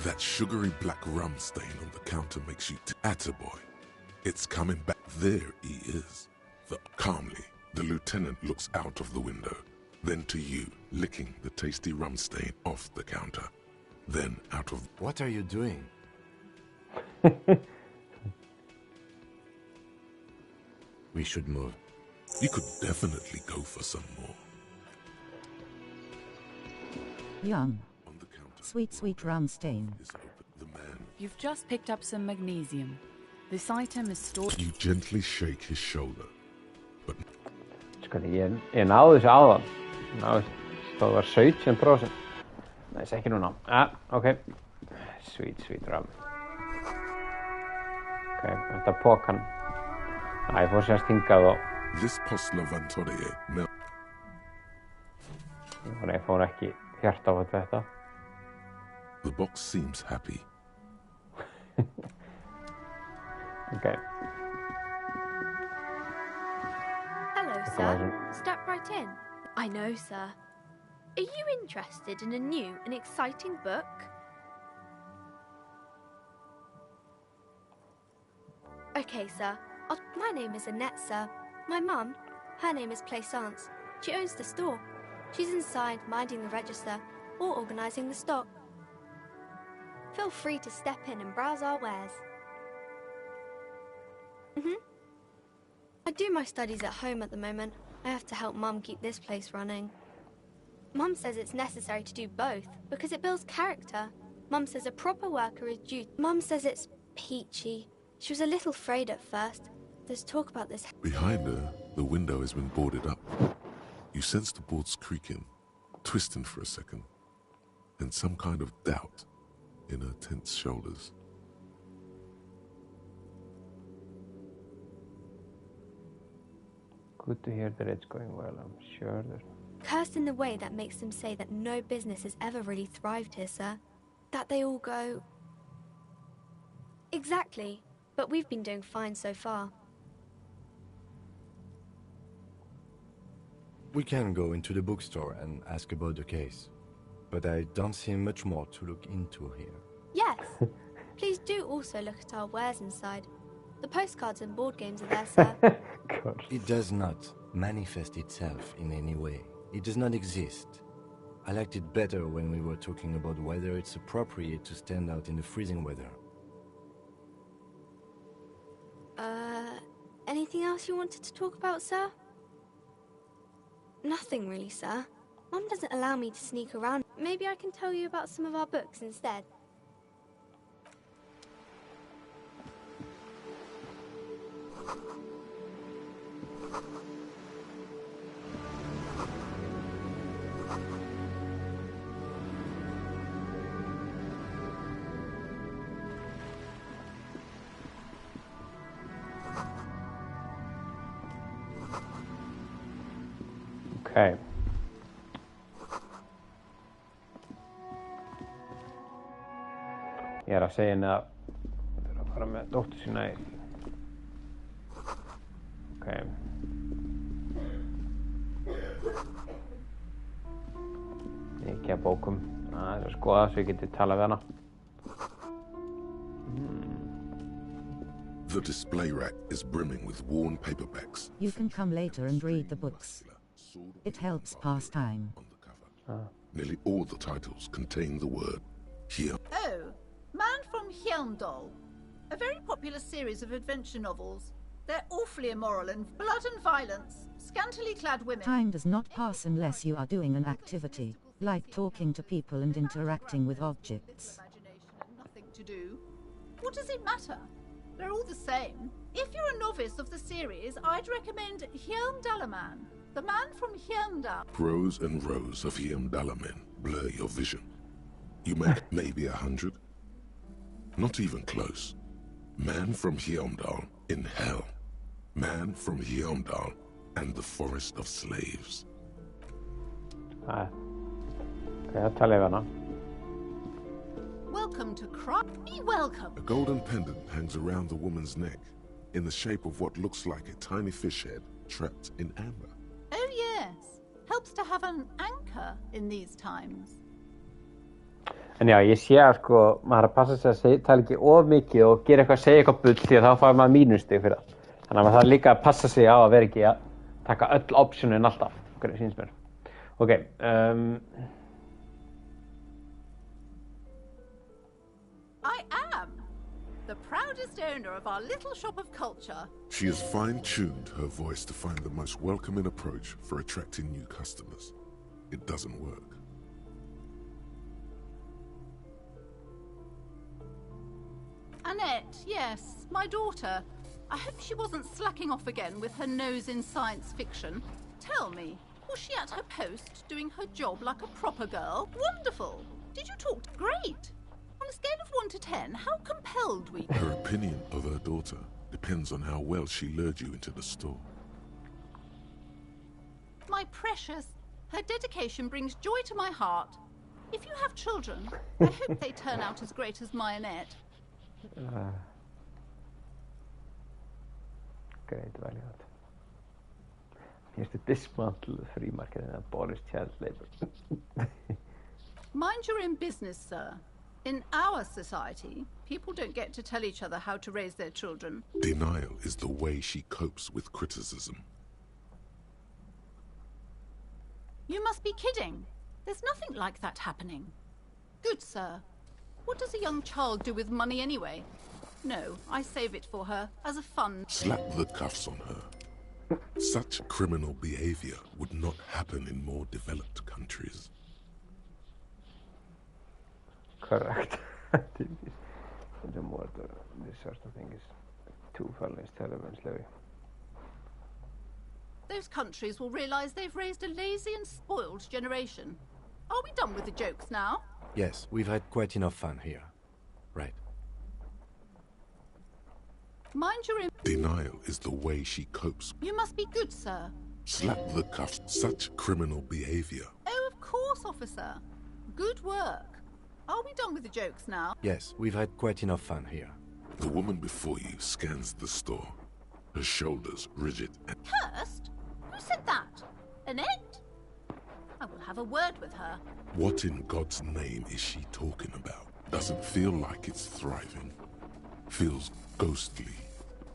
That sugary black rum stain on the counter makes you attaboy. It's coming back. There he is. Calmly, the lieutenant looks out of the window. Then to you, licking the tasty rum stain off the counter. Then out of... What are you doing? We should move. You could definitely go for some more. Yum. Sweet, sweet rum stain. You've just picked up some magnesium. This item is stored... You gently shake his shoulder, but... Sko, ég náði þessu áðan. Það var 17%. Nei, þess ekki núna. Ok. Sweet, sweet rum. Ok, þetta er pokan. Ég fór sérst hingað og... This postlavantorie mel... Ég fór ekki hjarta á þetta. The box seems happy. Okay. Hello, sir. Step right in. I know, sir. Are you interested in a new and exciting book? Okay, sir. My name is Annette, sir. My mum, her name is Plaisance. She owns the store. She's inside, minding the register, or organising the stock. Feel free to step in and browse our wares. I do my studies at home at the moment. I have to help Mum keep this place running. Mum says it's necessary to do both, because it builds character. Mum says a proper worker is due. Mum says it's peachy. She was a little afraid at first. There's talk about this. Behind her, the window has been boarded up. You sense the boards creaking, twisting for a second, and some kind of doubt in her tense shoulders. Good to hear that it's going well. I'm sure that... Cursed in the way that makes them say that no business has ever really thrived here, sir. That they all go... Exactly. But we've been doing fine so far. We can go into the bookstore and ask about the case, but I don't see much more to look into here. Yes. Please do also look at our wares inside. The postcards and board games are there, sir. God. It does not manifest itself in any way. It does not exist. I liked it better when we were talking about whether it's appropriate to stand out in the freezing weather. Anything else you wanted to talk about, sir? Nothing really, sir. Mum doesn't allow me to sneak around. Maybe I can tell you about some of our books instead. Okay. Ég að segja henni að þurfa að fara með dóttur sína í... Okay. Ekki að bókum. Það er að skoða svo ég geti talað við hana. The display rack is brimming with worn paperbacks. You can come later and read the books. It helps pass time. Nearly all the titles contain the word here. Oh, Man from Hjelmdal. A very popular series of adventure novels. They're awfully immoral and blood and violence. Scantily clad women. Time does not pass unless you are doing an activity, like talking to people and interacting with objects. Nothing to do. What does it matter? They're all the same. If you're a novice of the series, I'd recommend Hjelmdalaman. The Man from Hjelmdal. Rows and rows of Hjelmdalamen blur your vision. You make maybe 100. Not even close. Man from Hjelmdal in hell. Man from Hjelmdal and the Forest of Slaves. Okay, I'll tell you about now. Welcome to Be welcome. A golden pendant hangs around the woman's neck in the shape of what looks like a tiny fish head trapped in amber. Oh yes. Helps to have an anchor in these times. En já, ég sé að sko, maður að passa sig að tala ekki of mikið og gera eitthvað, segja eitthvað bull því að þá fær maður mínustig fyrir það. Þannig að maður þarf líka að passa sig á að vera ekki að taka öll optionin alltaf, hvernig sýnst mér. Ok, I am the proudest owner of our little shop of culture. She has fine-tuned her voice to find the most welcoming approach for attracting new customers. It doesn't work. Annette, yes, my daughter. I hope she wasn't slacking off again with her nose in science fiction. Tell me, was she at her post doing her job like a proper girl? Wonderful! Did you talk? Great! On a scale of 1 to 10, how compelled we... Her opinion of her daughter depends on how well she lured you into the store. My precious, her dedication brings joy to my heart. If you have children, I hope they turn out as great as my Annette. Great value. Here's the dismantle the free market and abolish child labor. Mind you're in business, sir. In our society, people don't get to tell each other how to raise their children. Denial is the way she copes with criticism. You must be kidding. There's nothing like that happening. Good sir. What does a young child do with money anyway? No, I save it for her as a fund. Slap the cuffs on her. Such criminal behavior would not happen in more developed countries. Correct. The more this sort of thing is too felonious elements, Levi. Those countries will realize they've raised a lazy and spoiled generation. Are we done with the jokes now? Yes, we've had quite enough fun here. Right. Mind your... Denial is the way she copes. You must be good, sir. Slap the cuffs. Such criminal behavior. Oh, of course, officer. Good work. Are we done with the jokes now? Yes, we've had quite enough fun here. The woman before you scans the store. Her shoulders rigid and... Cursed? Who said that? Annette? I will have a word with her. What in God's name is she talking about? Doesn't feel like it's thriving. Feels ghostly.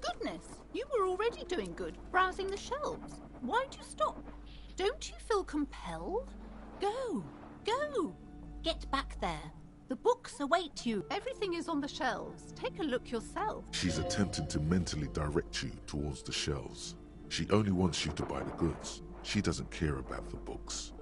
Goodness, you were already doing good, browsing the shelves. Why'd you stop? Don't you feel compelled? Go, go. Get back there. The books await you. Everything is on the shelves. Take a look yourself. She's attempting to mentally direct you towards the shelves. She only wants you to buy the goods. She doesn't care about the books.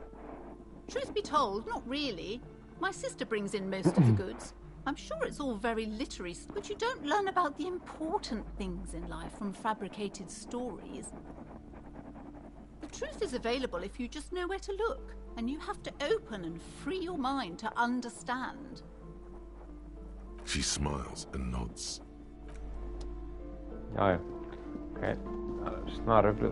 Truth be told, not really. My sister brings in most of the goods. I'm sure it's all very literary, but you don't learn about the important things in life from fabricated stories. The truth is available if you just know where to look, and you have to open and free your mind to understand. She smiles and nods. Ja, okej. Snarare.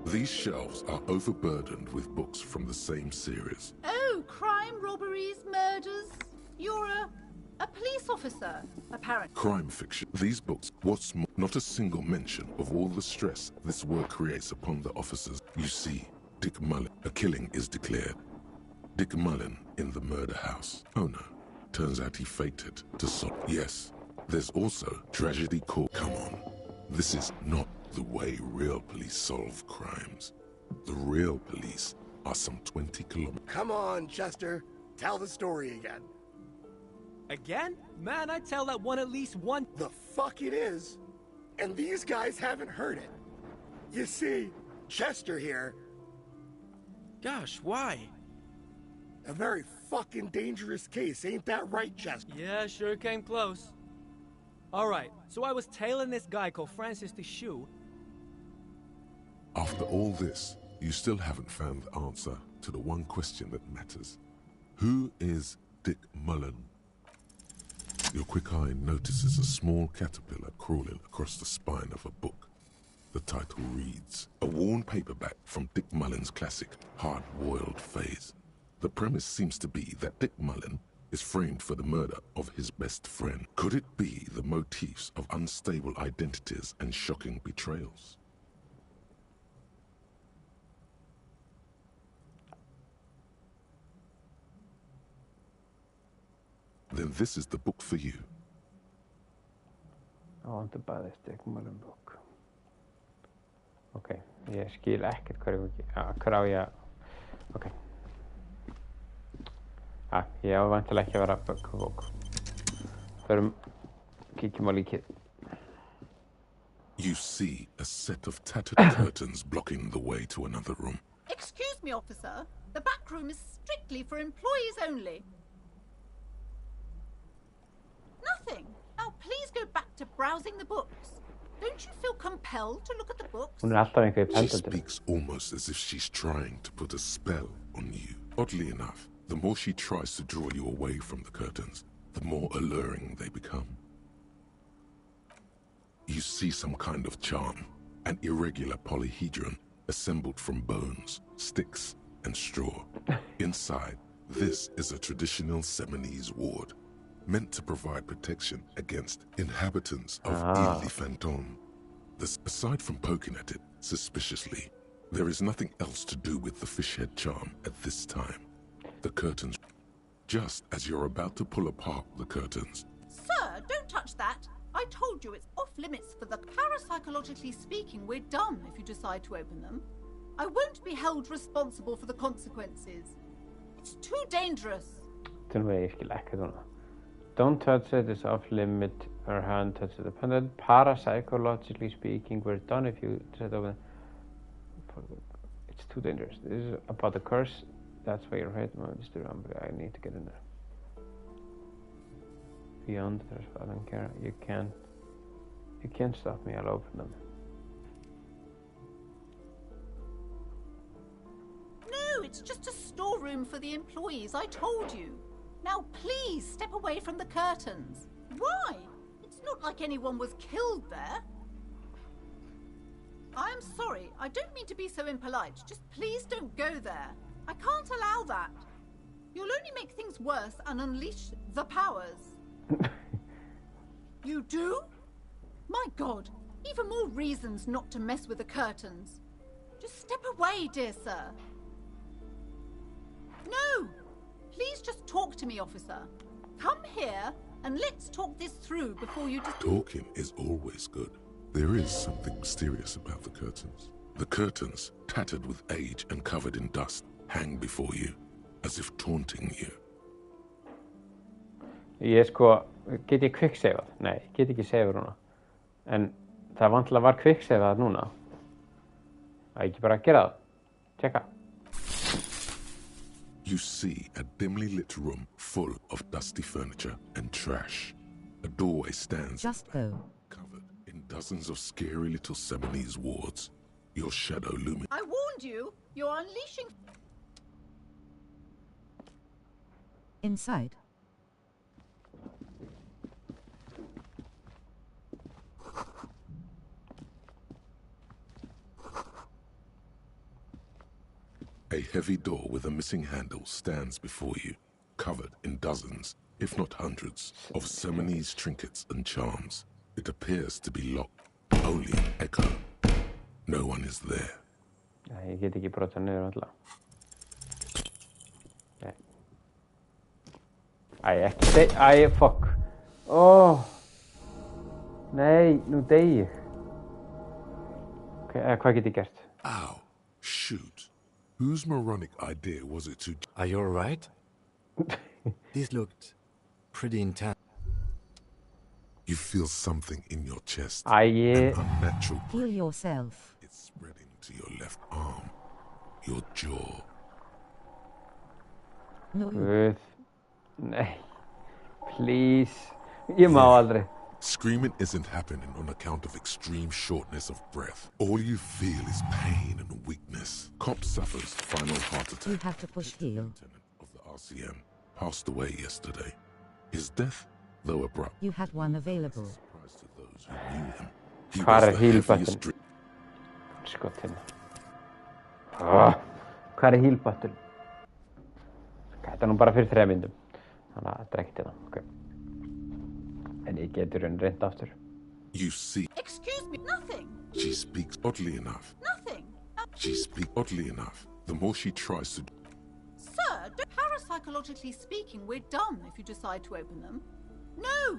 These shelves are overburdened with books from the same series. Oh, crime, robberies, murders. You're a police officer, apparently. Crime fiction. These books, what's more, not a single mention of all the stress this work creates upon the officers. You see, Dick Mullen, a killing is declared. Dick Mullen in the murder house. Oh no, turns out he faked it to solve. Yes, there's also tragedy court. Come on, this is not the way real police solve crimes. The real police are some 20 kilometers. Come on, Chester. Tell the story again. Again? Man, I tell that one at least one. The fuck it is. And these guys haven't heard it. You see, Chester here... Gosh, why? A very fucking dangerous case, ain't that right, Chester? Yeah, sure came close. Alright, so I was tailing this guy called Francis the Shoe. After all this, you still haven't found the answer to the one question that matters. Who is Dick Mullen? Your quick eye notices a small caterpillar crawling across the spine of a book. The title reads, a worn paperback from Dick Mullen's classic Hard-Boiled Phase. The premise seems to be that Dick Mullen is framed for the murder of his best friend. Could it be the motifs of unstable identities and shocking betrayals? Then this is the book for you. I want to buy this Dick Mullen book. Okej, ég skil ekkert hver á ég að... Okej. Ég á vantilega ekki að vera bók. Förum, kíkjum á líkið. You see a set of tattered curtains blocking the way to another room. Excuse me, officer. The back room is strictly for employees only. Nothing. Now please go back to browsing the books. Don't you feel compelled to look at the books? Hún alltaf einhver She speaks almost as if she's trying to put a spell on you. Oddly enough, the more she tries to draw you away from the curtains, the more alluring they become. You see some kind of charm, an irregular polyhedron assembled from bones, sticks, and straw. Inside, this is a traditional Seminese ward, meant to provide protection against inhabitants of Ile de Fantôme. Aside from poking at it suspiciously, there is nothing else to do with the fish head charm at this time. The curtains... just as you're about to pull apart the curtains. Sir, don't touch that. I told you it's off limits for the parapsychologically speaking. We're done if you decide to open them. I won't be held responsible for the consequences. It's too dangerous. Don't touch it, it's off limit. Her hand touches the pendant. Parapsychologically speaking, we're done if you decide to open it. It's too dangerous. This is about the curse. That's why you're right. I need to get in there. Beyond the threshold, I don't care. You can't stop me. I'll open them. No, it's just a storeroom for the employees. I told you. Now please step away from the curtains. Why? It's not like anyone was killed there. I'm sorry. I don't mean to be so impolite. Just please don't go there. I can't allow that. You'll only make things worse and unleash the powers. You do? My God, even more reasons not to mess with the curtains. Just step away, dear sir. No! Please just talk to me, officer. Come here and let's talk this through before you Talking is always good. There is something mysterious about the curtains. The curtains, tattered with age and covered in dust, hang before you, as if taunting you. Get ég quicksavað? Nei, ég get ekki savað núna. En það vantilega var quicksavað núna. Það ekki bara að gera það. Tjekka. You see a dimly lit room full of dusty furniture and trash. A doorway stands covered in dozens of scary little Seminese wards. Your shadow looming. I warned you. You're unleashing. Inside. A heavy door with a missing handle stands before you, covered in dozens, if not hundreds, of Seminese trinkets and charms. It appears to be locked, only an echo. No one is there. Ég get ekki brotað niður alltaf. Nei. Fuck. Nei, nú dey ég. Hvað get ég gert? Ow, shoot. Whose moronic idea was it to... Are you alright? This looked pretty intense. You feel something in your chest. An unnatural. Heal yourself. It's spreading to your left arm, your jaw. No. Guð. Nei. Please. Ég má aldrei. Screaming isn't happening on account of extreme shortness of breath. All you feel is pain and weakness. Cop suffers final heart attack. You have to push heal. Lieutenant of the RCM passed away yesterday. His death, though abrupt, You had one available. surprise to those who knew him. He Hvar was er the heal-button? heaviest drink. Skotinn. Hvað er heal-button? Þetta er nú bara fyrir 3 mínútum. Þannig að þetta er ekkert hérna. Okay. En ég getur henni reynt aftur. You see. Excuse me, nothing. She speaks oddly enough. Nothing. She speaks oddly enough. The more she tries to... Sir, parapsychologically speaking, we're done if you decide to open them. No!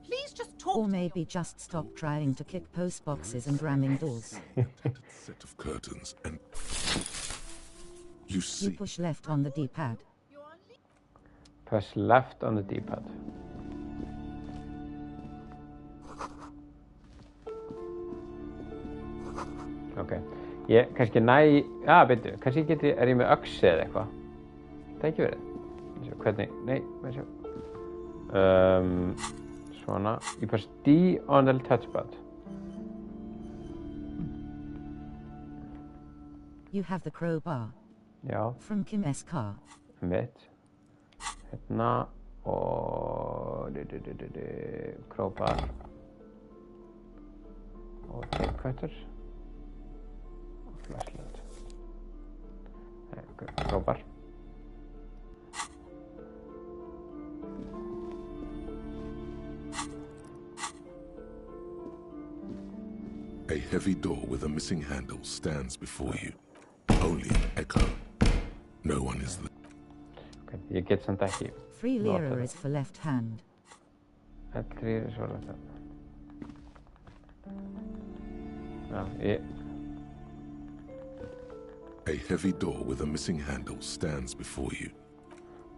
Please just talk. Or maybe just stop trying to kick post boxes and ramming doors. set of curtains and... You see... You push left on the D-pad. Press left on the D-pad. Ok, ég kannski byrju, kannski er ég með öxi eða eitthvað. Það ekki verið. Hvernig, nei, sjá. Svona, ég press D on the touchpad. You have the crowbar. Já. From Kim's car. Mitt. Hérna og crowbar. Og tape-cutter. Flashlight. Crowbar. A heavy door with a missing handle stands before you. Only an echo. No one is there. Ok, ég get samt ekki. Free lira is for left hand. L3 er svo þetta. Já, A heavy door with a missing handle stands before you.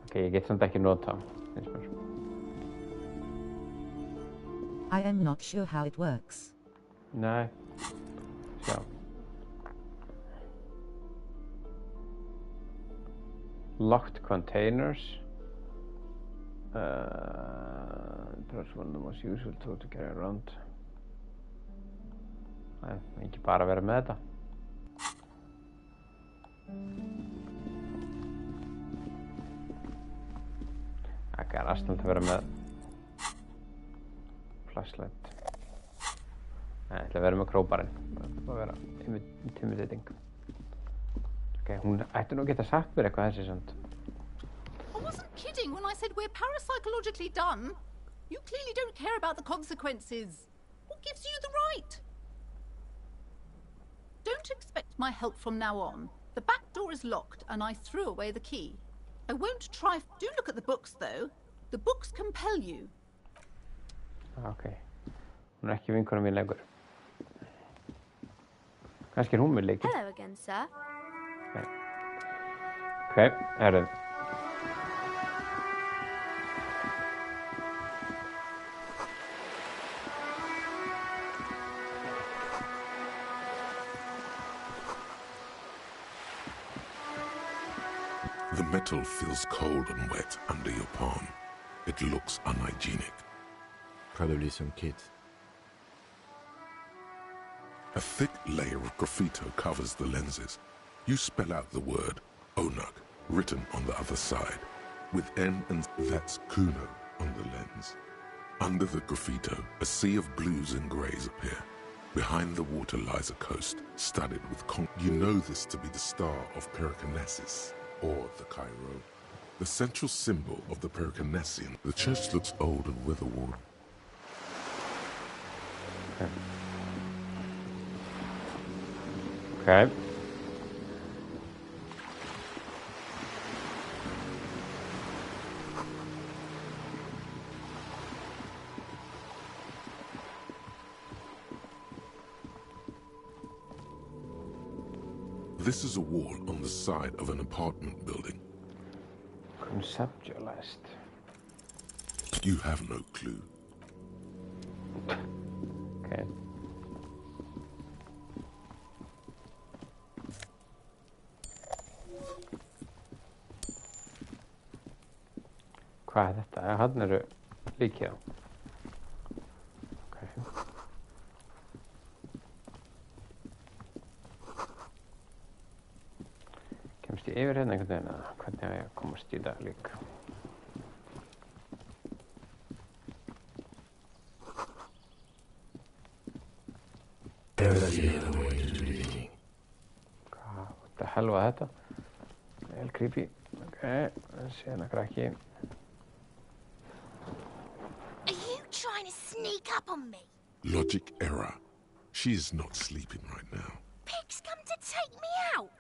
Ok, ég get samt ekki nota. I am not sure how it works. Nei. Sjá. Locked containers. Perhaps one of the most useful tools to carry around. Nei, ekki bara vera með þetta. Það er aðstæðan að vera með flashlight. Nei, ég ætla að vera með króparinn. Það ætla að vera intimidating. Ok, hún ætti nú að geta sagt mér eitthvað þessi samt. I wasn't kidding when I said we're parapsychologically done. You clearly don't care about the consequences. What gives you the right? Don't expect my help from now on. The back door is locked and I threw away the key. I won't try. Do look at the books though. The books compel you. Ok. Hún ekki vinkona mín lengur. Kannski hún með leikinn. Hello again, sir. Ok, herðu. The metal feels cold and wet under your palm. It looks unhygienic. Probably some kids. A thick layer of graffito covers the lenses. You spell out the word Onug written on the other side, with N and that's Kuno on the lens. Under the graffito, a sea of blues and greys appear. Behind the water lies a coast, studded with You know this to be the star of Periconesus, or the Cairo. The central symbol of the Periconesian. The church looks old and weather-worn. Okay. This is a wall on the side of an apartment building. Conceptualized. You have no clue. Okay. Hvað þetta? Hann eru líkið á. Okay. Kemst ég yfir hérna einhvern veginn eða hvernig á ég að komast í það líka? Hvað the hell var þetta? Vel creepy. Ok, síðan að krakki. Are you trying to sneak up on me? Logic error. She's not sleeping right now. Pig's come to take me out.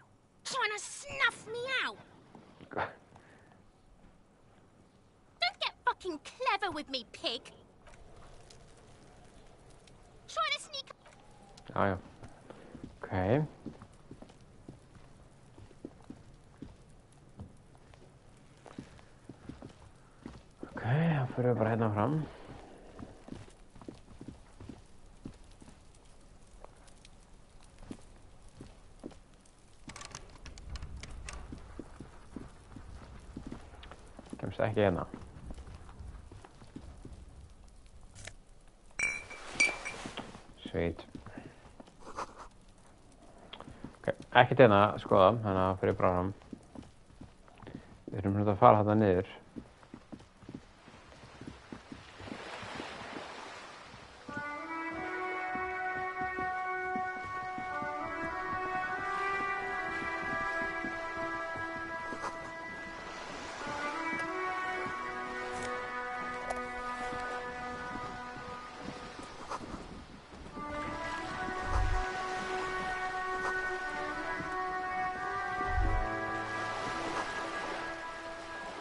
Trying to snuff me out. Don't get fucking clever with me, pig. Trying to sneak. Já. Ok. Ok, þá fyrir við bara hérna fram. Kemst ekki hérna. Sweet. Ok, ekkert hérna að skoða, þannig að fyrir bara fram. Við erum að fara þarna niður.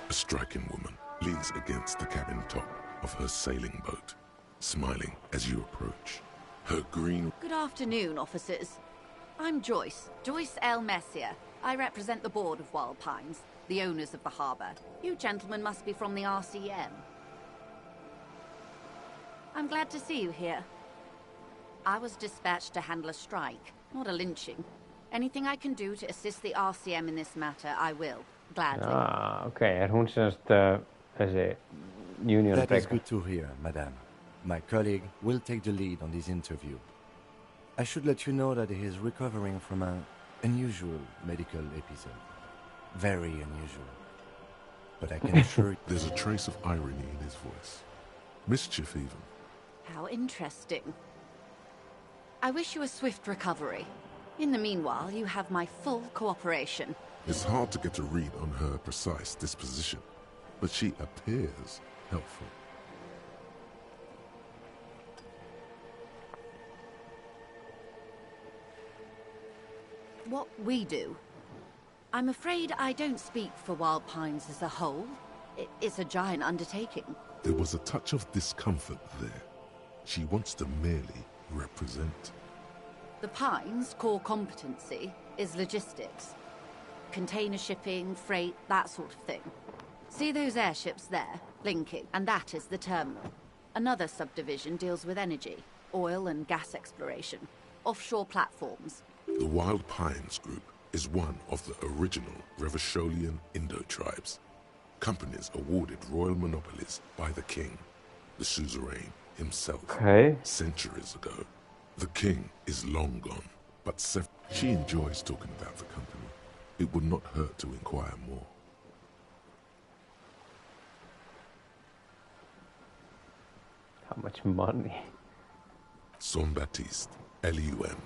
A striking woman leans against the cabin top of her sailing boat, smiling as you approach. Her green... Good afternoon, officers. I'm Joyce L. Messier. I represent the board of Wild Pines, the owners of the harbour. You gentlemen must be from the RCM. I'm glad to see you here. I was dispatched to handle a strike, not a lynching. Anything I can do to assist the RCM in this matter, I will. Gladly. Okej, hon semst þessi union That is breaker. good to hear, madame. My colleague will take the lead on this interview. I should let you know that he is recovering from an unusual medical episode. Very unusual. But I can assure you... There's a trace of irony in his voice. Mischief, even. How interesting. I wish you a swift recovery. In the meanwhile, you have my full cooperation. It's hard to get a read on her precise disposition, but she appears helpful. What we do. I'm afraid I don't speak for Wild Pines as a whole. It's a giant undertaking. There was a touch of discomfort there. She wants to merely represent. The Pines' core competency is logistics. Container shipping, freight, that sort of thing. See those airships there, blinking, and that is the terminal. Another subdivision deals with energy, oil and gas exploration, offshore platforms. The Wild Pines Group is one of the original Revacholian Indo-tribes. Companies awarded royal monopolies by the king, the suzerain himself, centuries ago. The king is long gone, but she enjoys talking about the company. It would not hurt to inquire more. How much money? Jean-Baptiste, Elysium,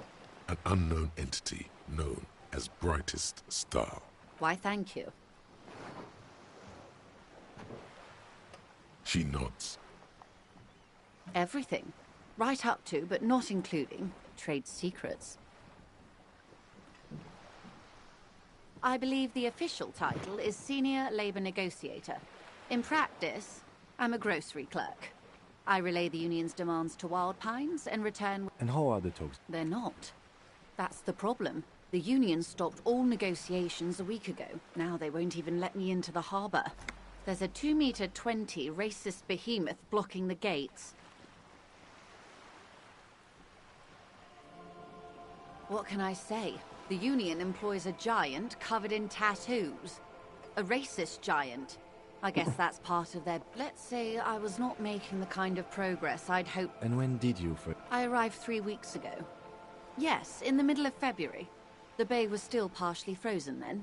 an unknown entity known as Brightest Star. Why, thank you. She nods. Everything. Right up to, but not including, trade secrets. I believe the official title is Senior Labor Negotiator. In practice, I'm a grocery clerk. I relay the union's demands to Wild Pines and return... And how are the talks? They're not. That's the problem. The union stopped all negotiations a week ago. Now they won't even let me into the harbour. There's a 2-meter-20 racist behemoth blocking the gates. What can I say? The union employs a giant covered in tattoos. A racist giant. I guess that's part of their... Let's say I was not making the kind of progress I'd hoped... And when did you... I arrived 3 weeks ago. Yes, in the middle of February. The bay was still partially frozen then.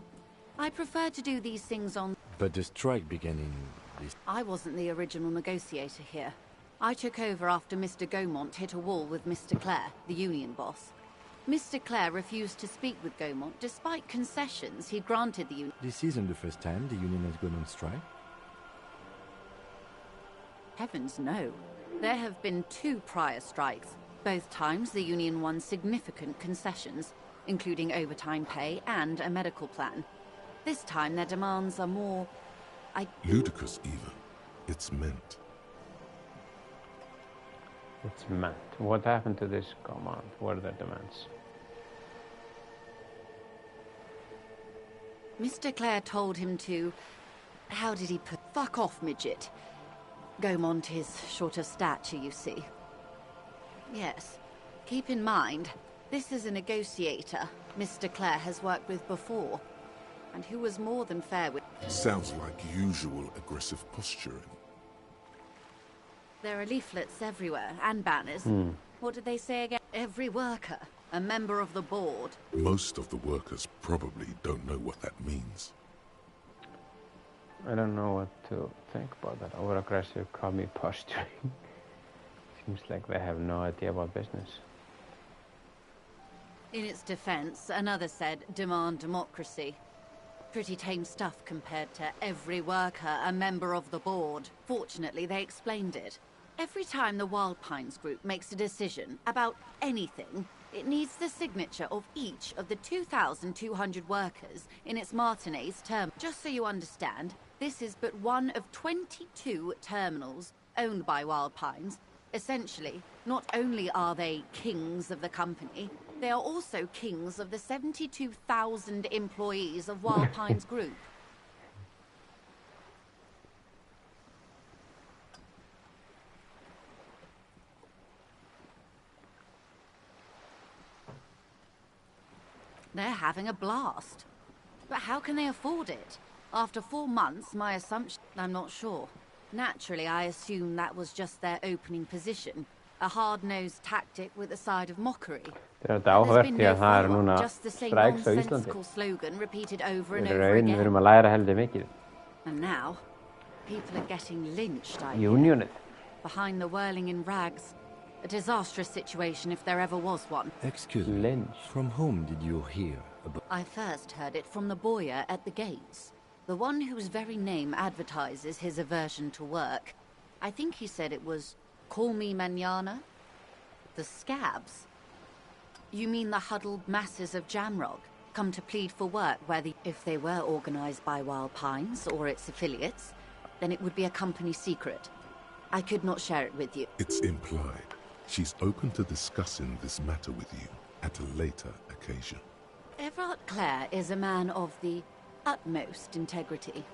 I prefer to do these things on... But the strike began in... this... I wasn't the original negotiator here. I took over after Mr. Gaumont hit a wall with Mr. Clare, the union boss. Mr. Clare refused to speak with Gaumont despite concessions he'd granted the union. This isn't the first time the union has gone on strike? Heavens no. There have been 2 prior strikes. Both times the union won significant concessions, including overtime pay and a medical plan. This time their demands are more... Ludicrous even. It's meant. It's meant. What happened to this command? What are the demands? Mr. Clare told him to... How did he put... Fuck off, midget. Gaumont is short of stature, you see. Yes. Keep in mind, this is a negotiator Mr. Clare has worked with before, and who was more than fair with... Sounds like usual aggressive posturing. There are leaflets everywhere, and banners. What did they say again? Every worker, a member of the board. Most of the workers probably don't know what that means. I don't know what to think about that. Over-aggressive commie posturing. Seems like they have no idea about business. In its defense, another said, demand democracy. Pretty tame stuff compared to every worker, a member of the board. Fortunately, they explained it. Every time the Wild Pines Group makes a decision about anything, It needs the signature of each of the 2,200 workers in its Martinez term. Just so you understand, this is but one of 22 terminals owned by Wild Pines. Essentially, not only are they kings of the company, they are also kings of the 72,000 employees of Wild Pines Group. They're having a blast. But how can they afford it? After 4 months, my assumption... I'm not sure. Naturally, I assume that was just their opening position. A hard-nosed tactic with a side of mockery. Þetta er áhugavert því að það núna just the same stræks á Íslandi. nonsensical slogan repeated over and Við over again. erum að læra heldur mikið. And now, people are getting lynched, I Unionið. behind the whirling in rags. A disastrous situation if there ever was one. Excuse me, from whom did you hear about... I first heard it from the boyer at the gates. The one whose very name advertises his aversion to work. I think he said it was, "Call me mañana." The scabs. You mean the huddled masses of Jamrog, come to plead for work where if they were organized by Wild Pines or its affiliates, then it would be a company secret. I could not share it with you. It's implied. She's open to discussing this matter with you at a later occasion. Everard Clare is a man of the utmost integrity.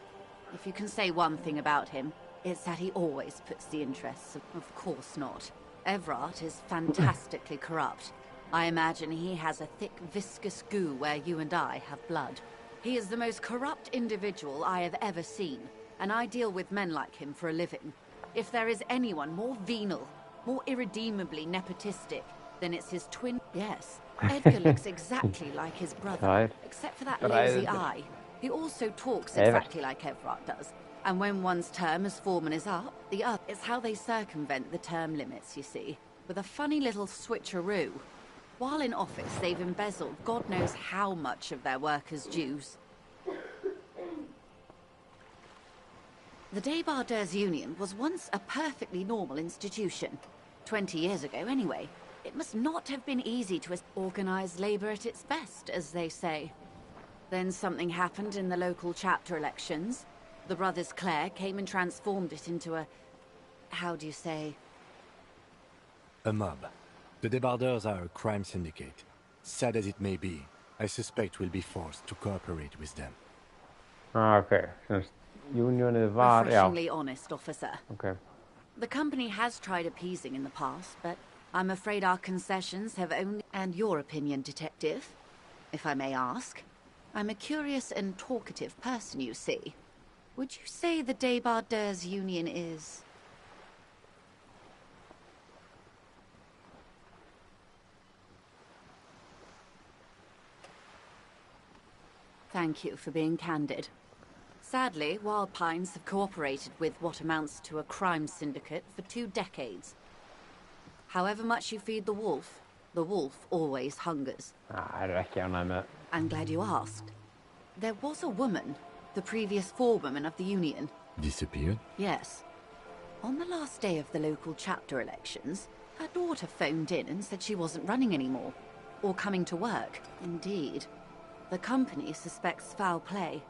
If you can say one thing about him, it's that he always puts the interests of course not. Everard is fantastically corrupt. I imagine he has a thick, viscous goo where you and I have blood. He is the most corrupt individual I have ever seen, and I deal with men like him for a living. If there is anyone more venal, more irredeemably nepotistic, then it's his twin. Yes, Edgar looks exactly like his brother, except for that lazy eye. He also talks exactly like Everard does. And when one's term as foreman is up, the other. It's how they circumvent the term limits, you see, with a funny little switcheroo. While in office, they've embezzled God knows how much of their workers' dues. The Débardeurs Union was once a perfectly normal institution. 20 years ago, anyway. It must not have been easy to organize labor at its best, as they say. Then something happened in the local chapter elections. The brothers Clare came and transformed it into a... how do you say? A mob. The Débardeurs are a crime syndicate. Sad as it may be, I suspect we'll be forced to cooperate with them. Okay. Unionið var, refreshingly honest, officer. Okay. The company has tried appeasing in the past, but I'm afraid our concessions have only... And your opinion, detective, if I may ask. I'm a curious and talkative person, you see. Would you say the Débardeurs Union is... Thank you for being candid. Sadly, Wild Pines have cooperated with what amounts to a crime syndicate for 2 decades. However much you feed the wolf always hungers. I'm glad you asked. There was a woman, the previous forewoman of the union. Disappeared? Yes. On the last day of the local chapter elections, her daughter phoned in and said she wasn't running anymore, or coming to work. Indeed. The company suspects foul play,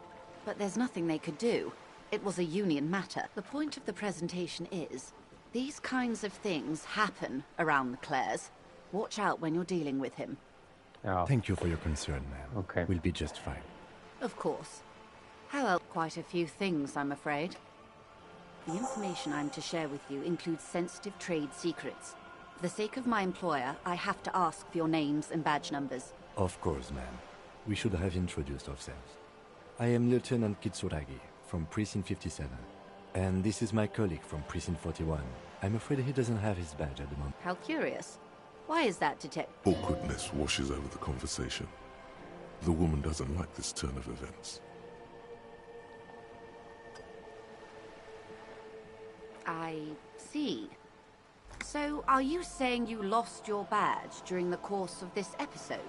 but there's nothing they could do. It was a union matter. The point of the presentation is, these kinds of things happen around the Clares. Watch out when you're dealing with him. Oh. Thank you for your concern, ma'am. Okay. We'll be just fine. Of course. How else? Quite a few things, I'm afraid. The information I'm to share with you includes sensitive trade secrets. For the sake of my employer, I have to ask for your names and badge numbers. Of course, ma'am. We should have introduced ourselves. I am Lieutenant Kitsuragi, from Precinct 57. And this is my colleague from Precinct 41. I'm afraid he doesn't have his badge at the moment. How curious. Why is that, Detective? Awkwardness washes over the conversation. The woman doesn't like this turn of events. I see. So, are you saying you lost your badge during the course of this episode?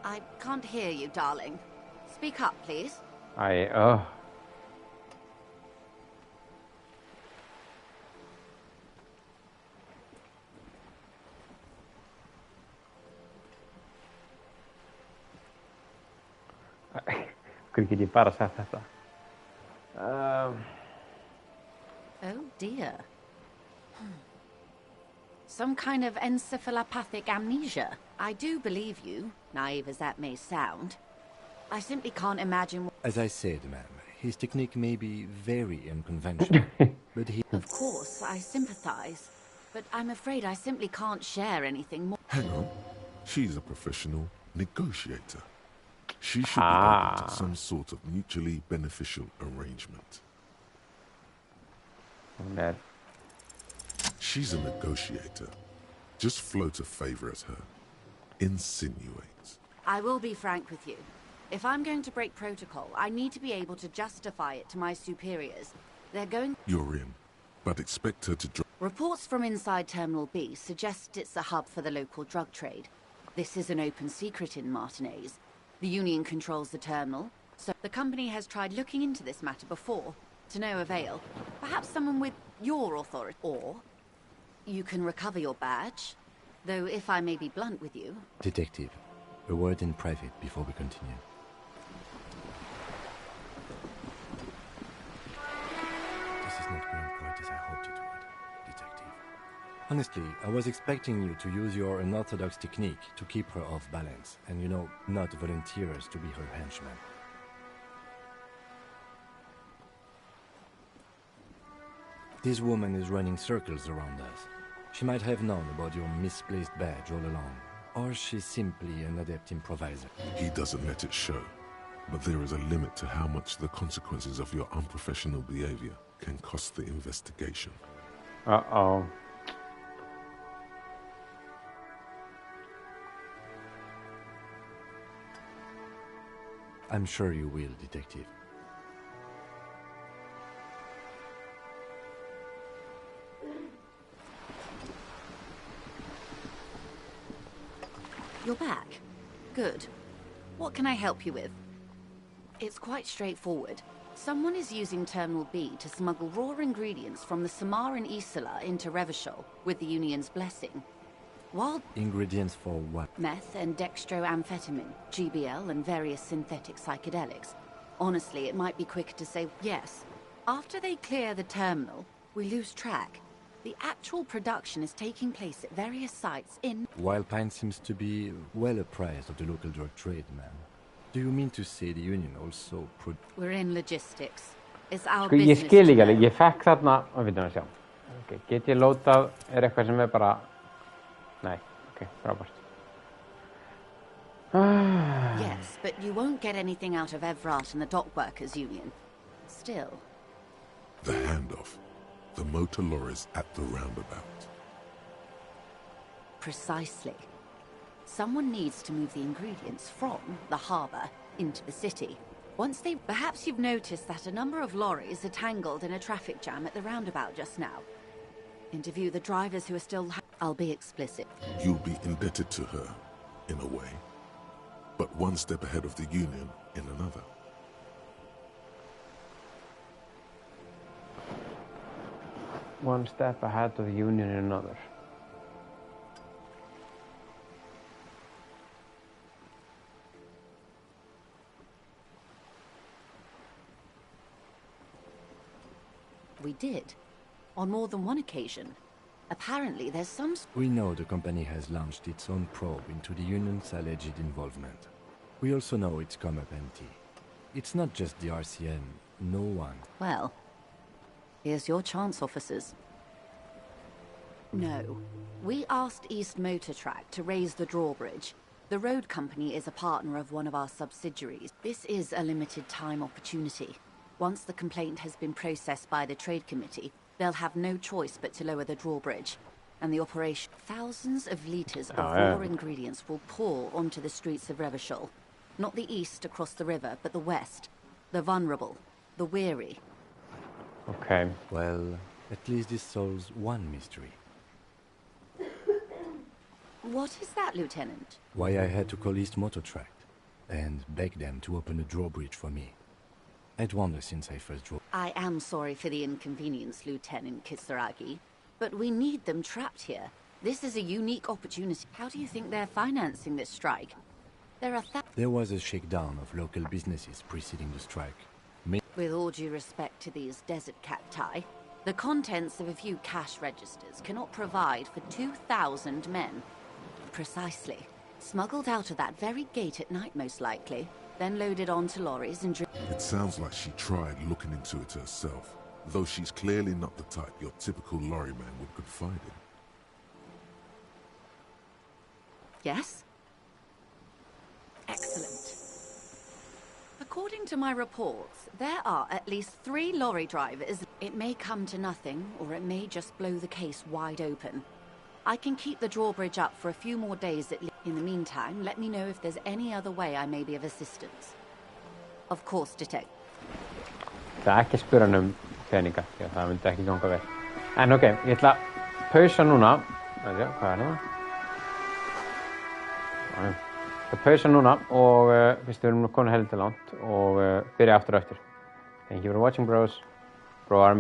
I can't hear you, darling. Speak up, please. Hverju get ég bara sagt þetta? Oh dear. Some kind of encephalopathic amnesia. I do believe you, naive as that may sound. I simply can't imagine... As I said, ma'am, his technique may be very unconventional, but he... Of course, I sympathize, but I'm afraid I simply can't share anything more. Hang on. She's a professional negotiator. She should be open to some sort of mutually beneficial arrangement. Okay. She's a negotiator. Just float a favor at her. Insinuate. I will be frank with you. If I'm going to break protocol, I need to be able to justify it to my superiors. They're going... You're in, but expect her to drop... Reports from inside Terminal B suggest it's a hub for the local drug trade. This is an open secret in Martinez. The Union controls the terminal, so the company has tried looking into this matter before, to no avail. Perhaps someone with your authority, or you can recover your badge. Though, if I may be blunt with you... Detective, a word in private before we continue. This is not going quite as I hoped it would, Detective. Honestly, I was expecting you to use your unorthodox technique to keep her off balance, and, you know, not volunteer us to be her henchmen. This woman is running circles around us. She might have known about your misplaced badge all along, or she's simply an adept improviser. He doesn't let it show, but there is a limit to how much the consequences of your unprofessional behavior can cost the investigation. Uh-oh. I'm sure you will, Detective. You're back. Good. What can I help you with? It's quite straightforward. Someone is using Terminal B to smuggle raw ingredients from the Samar and Isola into Revachol with the Union's blessing. While... Ingredients for what? Meth and dextroamphetamine, GBL and various synthetic psychedelics. Honestly, it might be quicker to say yes. After they clear the terminal, we lose track. The actual production is taking place at various sites in... Wild Pine seems to be well apprised of the local drug trade, ma'am. Do you mean to say the Union also We're in logistics. It's our Sko, ég business skil to ekki alveg, know. ég fekk þarna, við þurfum að sjá. Okay, get ég lótað, eitthvað sem bara, nei, ok, frábært. Yes, but you won't get anything out of Evrat and the Dock Workers Union. Still. The handoff. The motor lorries at the roundabout. Precisely. Someone needs to move the ingredients from the harbour into the city. Once they... Perhaps you've noticed that a number of lorries are tangled in a traffic jam at the roundabout just now. Interview the drivers who are still... I'll be explicit. You'll be indebted to her, in a way. But one step ahead of the Union in another. One step ahead of the Union in another. We did. On more than one occasion. Apparently there's some... We know the company has launched its own probe into the Union's alleged involvement. We also know it's come up empty. It's not just the RCM, no one. Well, here's your chance, officers. No. We asked East Motor Track to raise the drawbridge. The road company is a partner of one of our subsidiaries. This is a limited time opportunity. Once the complaint has been processed by the Trade Committee, they'll have no choice but to lower the drawbridge. And the operation... Thousands of litres of raw ingredients will pour onto the streets of Revachol. Not the east across the river, but the west. The vulnerable. The weary. Okay. Well, at least this solves one mystery. What is that, Lieutenant? Why I had to call East Motor Track and beg them to open a drawbridge for me. I'd wondered since I first drove. I am sorry for the inconvenience, Lieutenant Kisaragi, but we need them trapped here. This is a unique opportunity. How do you think they're financing this strike? There are There was a shakedown of local businesses preceding the strike. With all due respect to these desert cacti, the contents of a few cash registers cannot provide for 2,000 men. Precisely. Smuggled out of that very gate at night, most likely, then loaded onto lorries and It sounds like she tried looking into it herself, though she's clearly not the type your typical lorry man would confide in. Yes? Excellent. According to my reports, there are at least 3 lorry drivers. It may come to nothing, or it may just blow the case wide open. I can keep the drawbridge up for a few more days at least. In the meantime, let me know if there's any other way I may be of assistance. Of course, detective. Það ekki spura hann peninga, því að það myndi ekki ganga vel. En ok, ég ætla að pausa núna. Hvað er það? Ég ætla að pausa núna og fyrst við erum komin heldur langt og byrja aftur. Thank you for watching, bros. Bro Army.